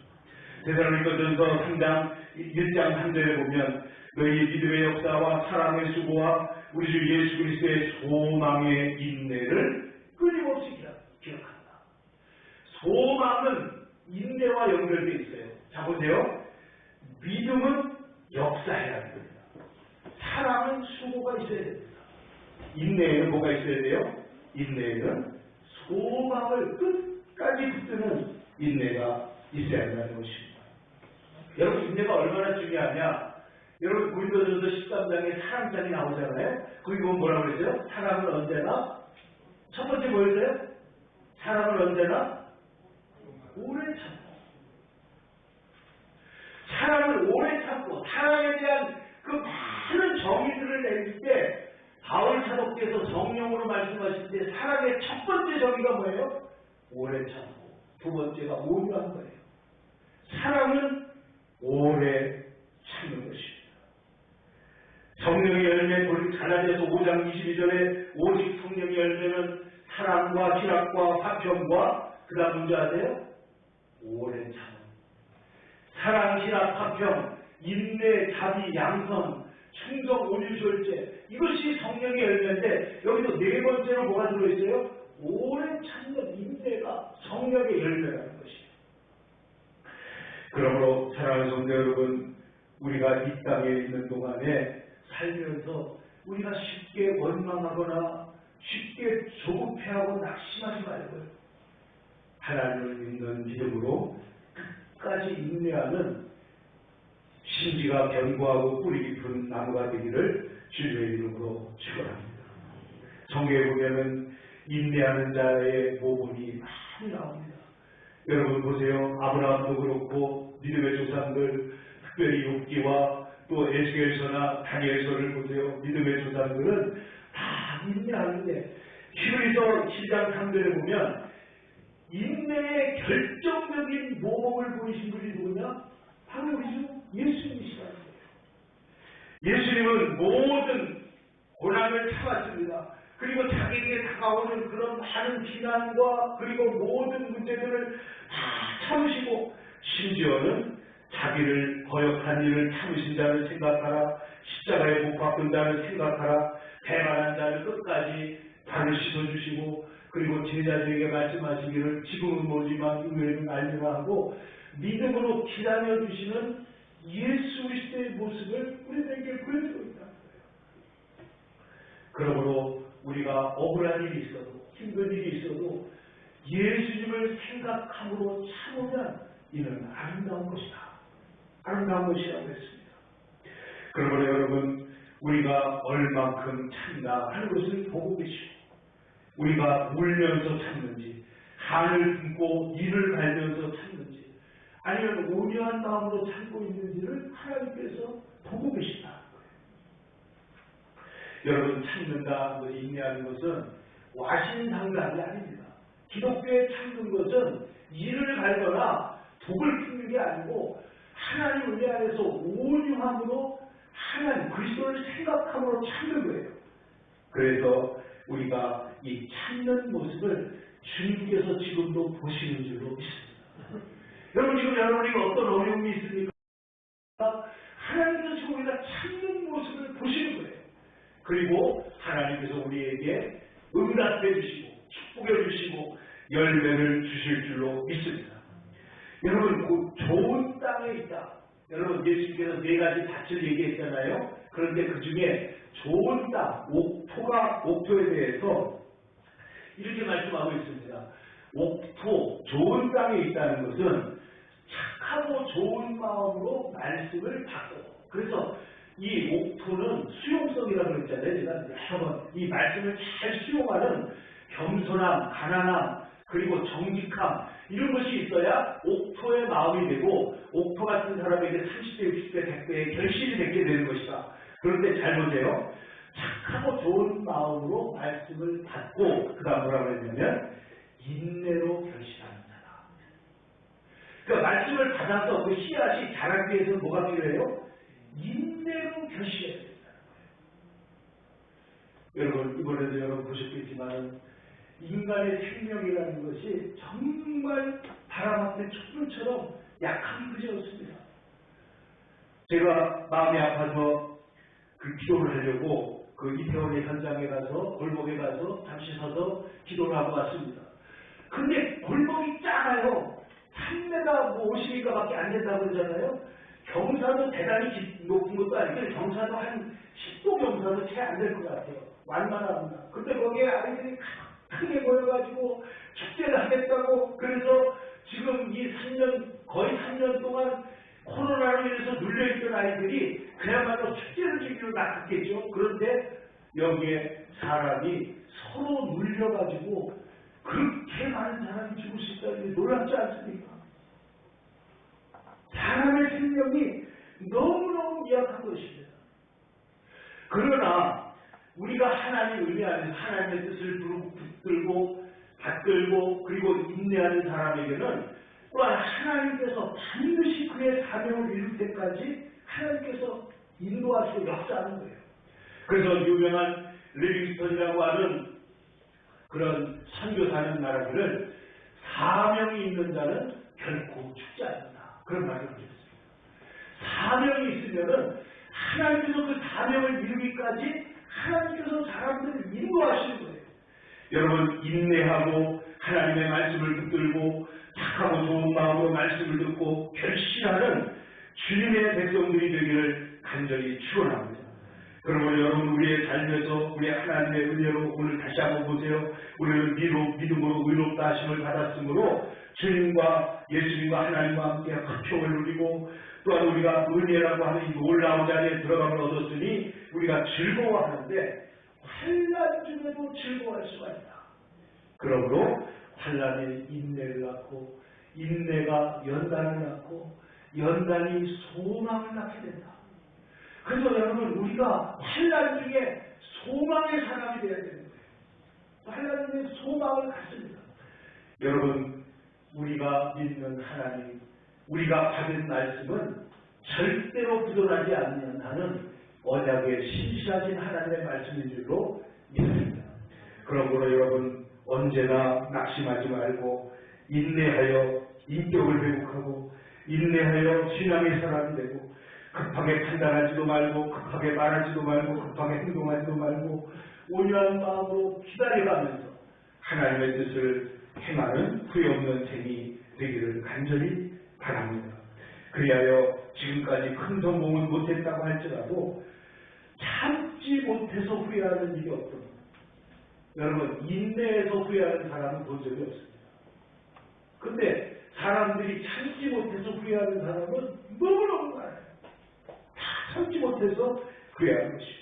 데살로니가전서 3장 1장 3절에 보면 너희의 믿음의 역사와 사랑의 수고와 우리 주 예수 그리스도의 소망의 인내를 끊임없이 기억한다. 소망은 인내와 연결되어 있어요. 자 보세요. 믿음은 역사해야 됩니다. 사랑은 수고가 있어야 됩니다. 인내에는 뭐가 있어야 돼요? 인내에는 소망을 끝까지 붙드는 인내가 있어야 한다는 것입니다. 여러분 인내가 얼마나 중요하냐? 여러분 고린도전서 13장에 사랑장이 나오잖아요. 거기 보면 뭐라고 그랬어요? 사랑은 언제나 첫 번째 뭐였어요? 사랑은 언제나 오래 참고 사랑을 오래 참고 사랑에 대한 그 많은 정의들을 내릴 때 바울 사도께서 정령으로 말씀하실 때 사랑의 첫 번째 정의가 뭐예요? 오래 참고 두 번째가 온유한 거예요. 사랑은 오래 참는 것입니다. 성령의 열매 갈라디아서 5장 22절에 오직 성령의 열매는 사랑과 희락과 화평과 그 다음 문제 아세요? 오래 참음. 사랑, 희락, 화평, 인내, 자비, 양선, 충성, 온유, 절제 이것이 성령의 열매인데 여기서 네 번째로 뭐가 들어있어요? 오래 참는 인내가 성령의 열매라는 것이에요. 그러므로 사랑하는 성도 여러분, 우리가 이 땅에 있는 동안에 살면서 우리가 쉽게 원망하거나 쉽게 조급해하고 낙심하지 말고요. 하나님을 믿는 믿음으로 끝까지 인내하는 심지가 견고하고 뿌리 깊은 나무가 되기를 주님의 이름으로 축원합니다. 성경에 보면은 인내하는 자의 모범이 많이 나옵니다. 여러분 보세요. 아브라함도 그렇고 믿음의 조상들 특별히 욥기와 또 에스겔서나 다니엘서를 보세요. 믿음의 조상들은 다 인내하는데 히브리서 7장 3절에 보면 인내의 결정적인 모범을 보이신 분이 누구냐? 바로 우리 주 예수님이시라는 거예요. 예수님은 모든 고난을 참았습니다. 그리고 자기에게 다가오는 그런 많은 비난과 그리고 모든 문제들을 다 참으시고 심지어는 자기를 거역한 일을 참으신 자를 생각하라. 십자가에 못 박은 자를 생각하라. 배반한 자를 끝까지 발을 씻어주시고 그리고 제자들에게 말씀하시기를 지금은 모르지만 후에는 알리라 하고 믿음으로 기다려 주시는 예수 그리스도의 모습을 우리에게 보여주고 있다는 거예요. 그러므로 우리가 억울한 일이 있어도 힘든 일이 있어도 예수님을 생각함으로 참으면 이는 아름다운 것이다. 아름다운 것이라고 했습니다. 그러므로 여러분 우리가 얼만큼 참나 하는 것을 보고 계시고 우리가 울면서 참는지 한을 품고 이를 갈면서 참는지 아니면 온유한 마음으로 참고 있는지를 하나님께서 보고 계신다는 거예요. 여러분 참는다, 인내하는 것은 와신상담이 아닙니다. 기독교에 참는 것은 이를 갈거나 독을 품는 게 아니고 하나님 은혜 안에서 온유함으로 하나님 그리스도를 생각함으로 참는 거예요. 그래서 우리가 이 참는 모습을 주님께서 지금도 보시는 줄로 믿습니다. 여러분 지금 여러분에게 어떤 어려움이 있습니까? 하나님께서 지금 우리가 참는 모습을 보시는 거예요. 그리고 하나님께서 우리에게 응답해 주시고 축복해 주시고 열매를 주실 줄로 믿습니다. 여러분 곧 좋은 땅에 있다. 여러분 예수님께서 네 가지 밭을 얘기했잖아요. 그런데 그 중에 좋은 땅, 옥토에 대해서 이렇게 말씀하고 있습니다. 옥토, 좋은 땅에 있다는 것은 착하고 좋은 마음으로 말씀을 받고 그래서 이 옥토는 수용성이라고 그랬잖아요. 제가 여러 번 이 말씀을 잘 수용하는 겸손함, 가난함, 그리고 정직함 이런 것이 있어야 옥토의 마음이 되고 옥토 같은 사람에게 30대, 60대, 100대의 결실이 되게 되는 것이다. 그런데 잘 보세요. 착하고 좋은 마음으로 말씀을 받고 그 다음 뭐라고 했냐면 인내로 결실하는 자다. 그러니까 말씀을 받아서 그 씨앗이 자라기 위해서 뭐가 필요해요? 인내로 결실해야 된다는 거예요. 여러분 이번에도 여러분 보셨겠지만 인간의 생명이라는 것이 정말 바람 앞에 촛불처럼 약함이 그지없습니다. 제가 마음이 아파서 그 기도를 하려고 그 이태원의 현장에 가서 골목에 가서 잠시 서서 기도를 하고 왔습니다. 근데 골목이 작아요. 3m 뭐 50m밖에 안 된다고 그러잖아요. 경사도 대단히 높은 것도 아니고 경사도 한 10도 경사도 채 안 될 것 같아요. 완만합니다. 근데 거기에 아이들이 크게 모여가지고 축제를 하겠다고 그래서 지금 이 3년 거의 3년 동안 코로나로 인해서 눌려있던 아이들이 그야말로 축제를 즐기러 나갔겠죠. 그런데 여기에 사람이 서로 눌려가지고 그렇게 많은 사람이 죽을 수 있다는 게 놀랍지 않습니까? 사람의 생명이 너무너무 미약한 것입니다. 그러나 우리가 하나님 의미 안에서 하나님의 뜻을 붙들고 받들고 그리고 인내하는 사람에게는 또한 하나님께서 반드시 그의 사명을 이룰 때까지 하나님께서 인도하시고 역사하는 거예요. 그래서 유명한 리빙스턴이라고 하는 그런 선교사는 말하기를 사명이 있는 자는 결코 죽지 않는다. 그런 말을 하셨습니다. 사명이 있으면은 하나님께서 그 사명을 이루기까지 하나님께서 사람들을 인도하시는 거예요. 여러분 인내하고 하나님의 말씀을 붙들고 착하고 좋은 마음으로 말씀을 듣고 결실하는 주님의 백성들이 되기를 간절히 축원합니다. 그러므로 여러분 우리의 삶에서 우리 하나님의 은혜로 오늘 다시 한번 보세요. 우리는 믿음으로 의롭다 하심을 받았으므로 주님과 예수님과 하나님과 함께 화평을 누리고 또한 우리가 은혜라고 하는 이 놀라운 자리에 들어감을 얻었으니 우리가 즐거워하는데 환난 중에도 즐거워할 수가 있다. 그러므로 환난이 인내를 낳고 인내가 연단을 낳고 연단이 소망을 낳게 된다. 그래서 여러분 우리가 환난 중에 소망의 사람이 되어야 되는 거예요. 환난 중에 소망을 갖습니다. 여러분 우리가 믿는 하나님 우리가 받은 말씀은 절대로 부도나지 않는 하는 언약에 신실하신 하나님의 말씀인 줄로 믿습니다. 그러므로 여러분 언제나 낙심하지 말고 인내하여 인격을 회복하고 인내하여 신앙의 사람이 되고 급하게 판단하지도 말고 급하게 말하지도 말고 급하게 행동하지도 말고 온유한 마음으로 기다려가면서 하나님의 뜻을 행하는 후회 없는 생이 되기를 간절히 바랍니다. 그리하여 지금까지 큰 성공은 못했다고 할지라도 참지 못해서 후회하는 일이 없습니다. 여러분 인내해서 후회하는 사람은 본 적이 없습니다. 근데 사람들이 참지 못해서 후회하는 사람은 너무너무 많아요. 다 참지 못해서 후회하는 것입니다.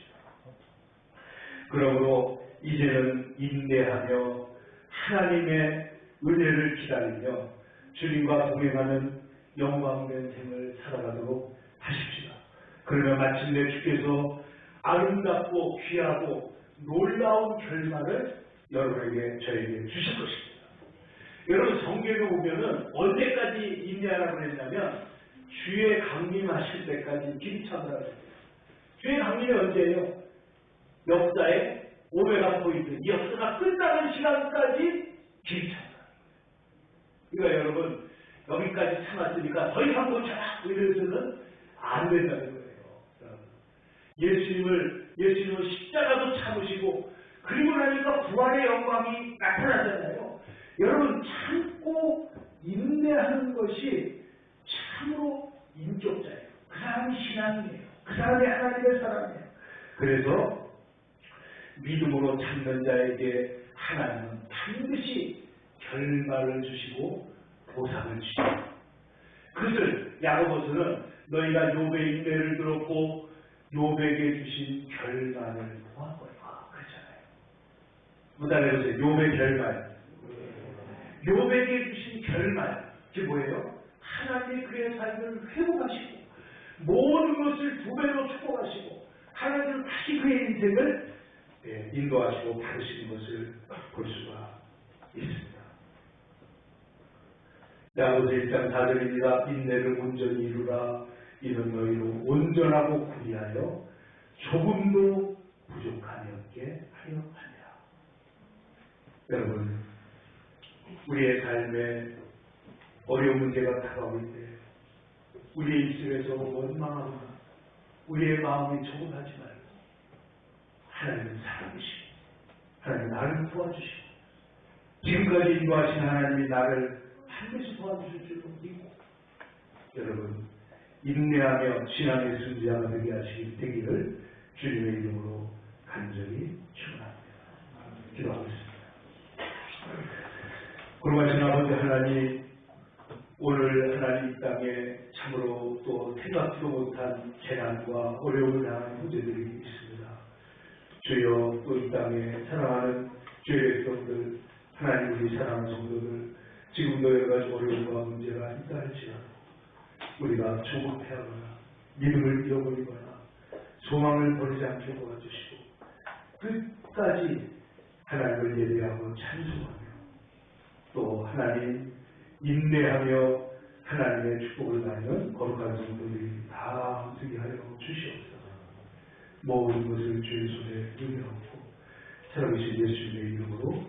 그러므로 이제는 인내하며 하나님의 은혜를 기다리며 주님과 동행하는 영광된 생을 살아가도록 하십시다. 그러면 마침내 주께서 아름답고 귀하고 놀라운 결말을 여러분에게 저에게 주실 것입니다. 여러분 성경에 보면은 언제까지 인내하라고 했냐면 주의 강림하실 때까지 길이 참으라고 했습니다. 주의 강림이 언제예요? 역사의 오메가 포인트, 이 역사가 끝나는 시간까지 길이 참으라. 그러니까 여러분 여기까지 참았으니까 더 이상 못 참아 이래서는 안 된다는 거예요. 예수님을 십자가도 참으시고 그리고 나니까 부활의 영광이 나타나잖아요. 여러분 참고 인내하는 것이 참으로 인격자예요. 그 사람이 신앙이에요. 그 사람이 하나님의 사람이에요. 그래서 믿음으로 참는 자에게 하나님은 반드시 결말을 주시고 보상을 주십니다. 그것을 야고보서는 너희가 욥의 인내를 들었고 욥에게 주신 결말을 보아보라 그렇잖아요. 무단해보세요. 욥의 결말. 욥에게 주신 결말 그게 뭐예요? 하나님이 그의 삶을 회복하시고 모든 것을 두 배로 축복하시고 하나님은 다시 그의 인생을 인도하시고 바르시는 것을 볼 수가 있습니다. 야고보서 1장 4절입니다. 인내를 온전히 이루라. 이는 너희로 온전하고 구리하여 조금도 부족함이 없게 하려 하니라. 여러분, 우리의 삶에 어려운 문제가 다가올 때 우리의 입술에서 원망하거나 우리의 마음이 조급하지 말고 하나님은 살아계시고 하나님은 나를 도와주시고 지금까지 인도하신 하나님이 나를 반드시 도와주실 줄 믿고 여러분 인내하며 신앙의 순지자가 되기를 주님의 이름으로 간절히 축원합니다. 기도하겠습니다. 거룩하신 아버지 하나님, 오늘 하나님 이 땅에 참으로 또 생각지도 못한 재난과 어려움을 당하는 형제들이 있습니다. 주여, 또 이 땅에 사랑하는 주의 백성들, 하나님 우리 사랑하는 성도들, 지금도 여러 가지 어려움과 문제가 있다 할지라도 우리가 조급해하거나 믿음을 잃어버리거나 소망을 버리지 않게 도와주시고 끝까지 하나님을 예배하고 찬송하며 또 하나님 인내하며 하나님의 축복을 받는 거룩한 성도들이 다 되게 하여 주시옵소서. 모든 것을 주의 손에 의뢰하고 살아계신 예수님의 이름으로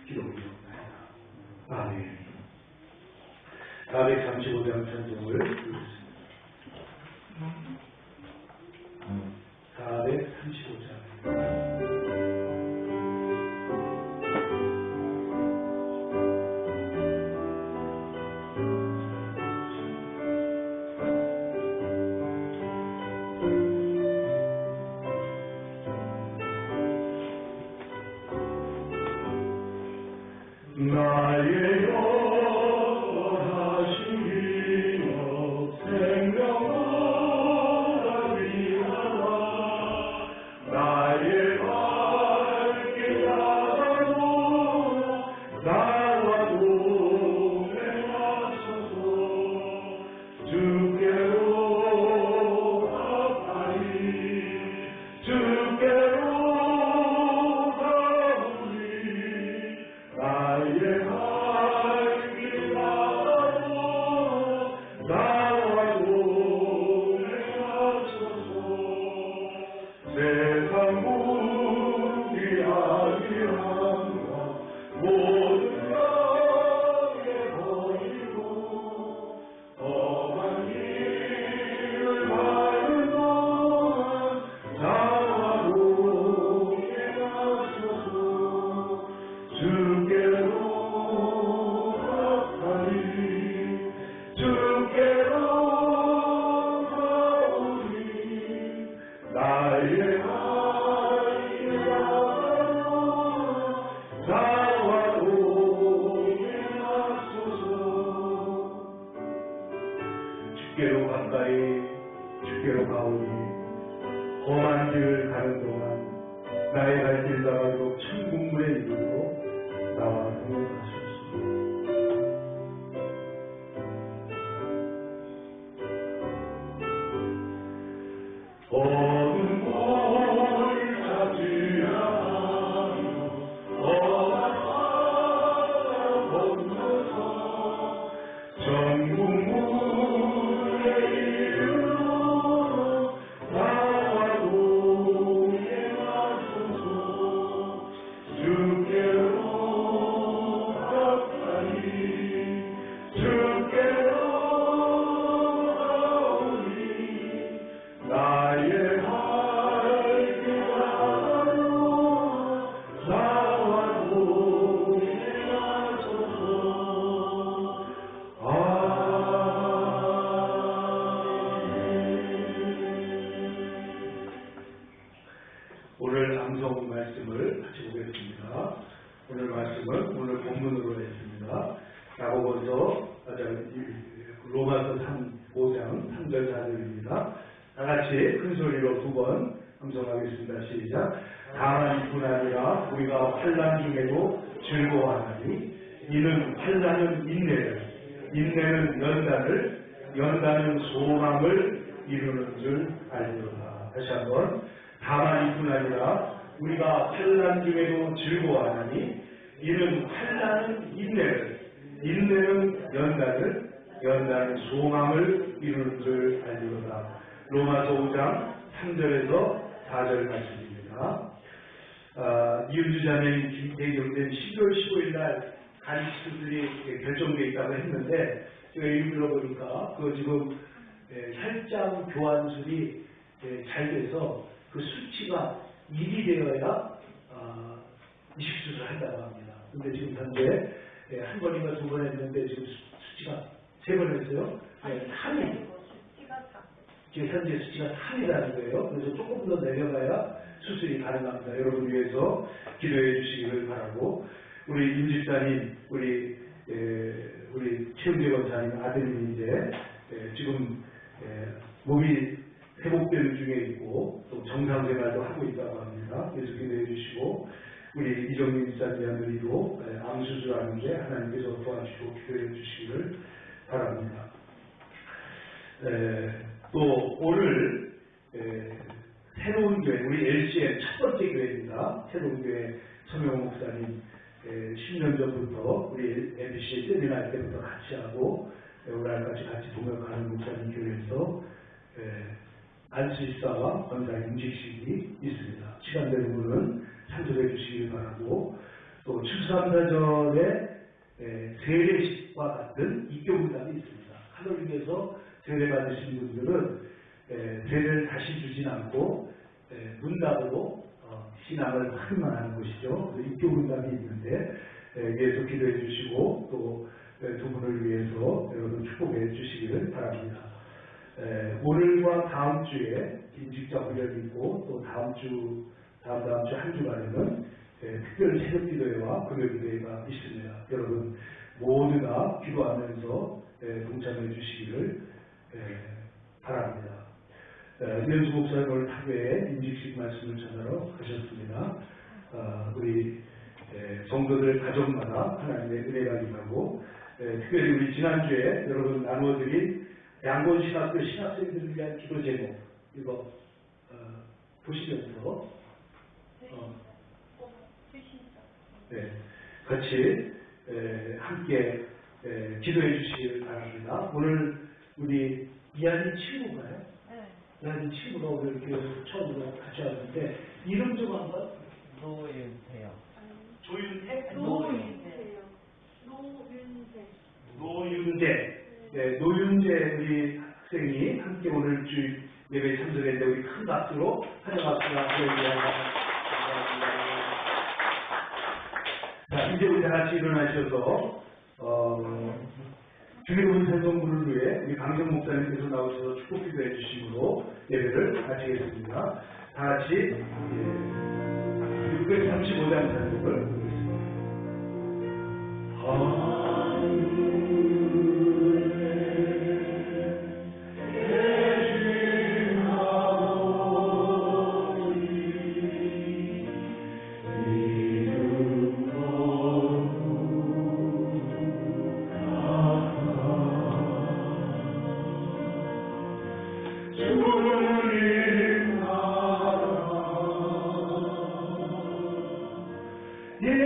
기도드립니다. 아멘. 435장 찬송을 부르겠습니다. 435장. 나의 영원하신 기억 생명보다 위하다. 나의 밝게 나가도 나와 동행하소서. 주께로 가까이 주께로 나의 밝기 나가도 나와 동행하소서. 세상 무기하기란가 모든 나에 버리고 험한 길을 가는 동안 나와 동행하소서. 주께로 가까이 주께로 가오니 나의 밝게 나가도 나와 동행하소서. 주께로 가까이 주께로 가오니 험한 길을 가는 동안 나의 발길 나가도 천국문에 이르도록 나와 동행하소서. 어두운 곳을 찾으려 하며 험한 바다 건너서 천국문에 이르도록 나와 동행하소서. 주께로 가까이 주께로 가오니 나의 밝게 나가도 나와 동행하소서. 아멘. 오늘 암송 말씀을 같이 보겠습니다. 오늘 말씀은 오늘 본문으로 했습니다. 야고보서 로마서 5장 3절 4절입니다. 다같이 큰소리로 두 번 함성하겠습니다. 시작. 다만 이뿐 아니라 우리가 환난 중에도 즐거워하나니 이는 환난은 인내를 인내는 연단을 연단은 소망을 이루는 줄 알리로다. 다시 한번 다만 이뿐 아니라 우리가 환난 중에도 즐거워하나니 이는 환난은 인내를, 인내는 연단을, 연단은 소망을 이루는 줄 알리로다. 로마서 5장 3절에서 4절 말씀입니다. 이은주 자매님 김태경된 12월 15일 날 간이 수술이 결정되어 있다고 했는데 제가 읽으러 보니까 그 지금 혈장 교환술이 잘 돼서 그 수치가 1이 되어야 이식수술을 한다고 합니다. 근데 지금 현재 한 번인가 두 번 했는데 지금 수치가 3번 했어요. 3이. 지금 현재 수치가 3이라는 거예요. 그래서 조금 더 내려가야 수술이 가능합니다. 여러분 위해서 기도해 주시기를 바라고, 우리 임 집사님, 우리 최은재 권사님 아드님이 이제 지금 몸이 회복되는 중에 있고 또 정상생활도 하고 있다고 합니다. 그래서 기도해 주시고, 우리 이정민 집사님 며느리도 암 수술하는데 하나님께서 도와주시고 기도해 주시기를 바랍니다. 또 오늘 새로운 교회, 우리 LCM 첫 번째 교회입니다. 새로운 교회 서명호 목사님 10년 전부터 우리 MBC 세미나 때부터 같이 하고 오늘까지 같이 동역하는 목사님 교회에서 안수입사와 권사 임직식이 있습니다. 시간 되는 분은 참석해 주시기 바라고, 또 추수감사절에 세례식과 같은 입교문답이 있습니다. 카톨릭에서 세례 받으신 분들은 세례를 다시 주진 않고 문답으로 신앙을 확인만 하는 것이죠. 입교문답이 있는데 위해서 기도해 주시고 또 두 분을 위해서 여러분 축복해 주시기를 바랍니다. 오늘과 다음 주에 임직자 훈련이 있고 또 다음 주 한 주간에는 특별 새벽 기도회와 금요 기도회가 있습니다. 여러분 모두가 기도하면서 동참해 주시기를 바랍니다. 이현주 목사님 오늘 하루에 임직식 말씀을 전하러 가셨습니다. 우리 성도들 가정마다 하나님의 은혜가 임하고, 특별히 우리 지난주에 여러분 나누어드린 양곤신학교 신학생들을 위한 기도 제목, 이거 보시면서 같이 함께 기도해 주시길 바랍니다. 오늘 우리 이한이 친구가요? 이한이 친구가 오늘 교회에서 처음으로 같이 왔는데 이름 좀 한번. 노윤태요. 조윤태? 노윤재. 노윤재 우리 학생이 함께 오늘 주 예배에 참석했는데 우리 큰 박수로 환영합시다. 자, 이제 우리 다 같이 일어나셔서 주기도문 생성부를 위해 우리 강정 목사님께서 나오셔서 축복 기도해 주심으로 예배를 마치겠습니다. 다 같이 635장 찬송을 부르겠습니다. 예.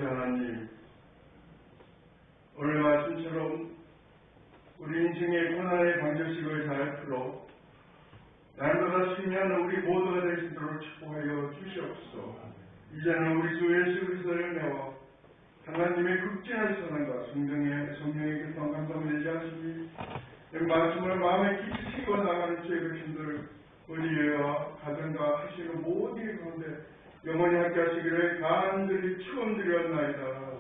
아버지 하나님, 오늘 말씀처럼 우리 인생의 고난의 방정식을 잘 풀어 날마다 승리하는 우리 모두가 될 수 있도록 축복하여 주시옵소서. 이제는 우리 주 예수 그리스도를 내어 하나님의 극진한 선한과 성령의 교통 감동을 내자하시니 이 말씀을 마음에 깊이 새겨 나가는 주의 백성들 우리와 가정과 하시는 모든 일 가운데 영원히 함께 하시기를 간절히 축원드렸나이다.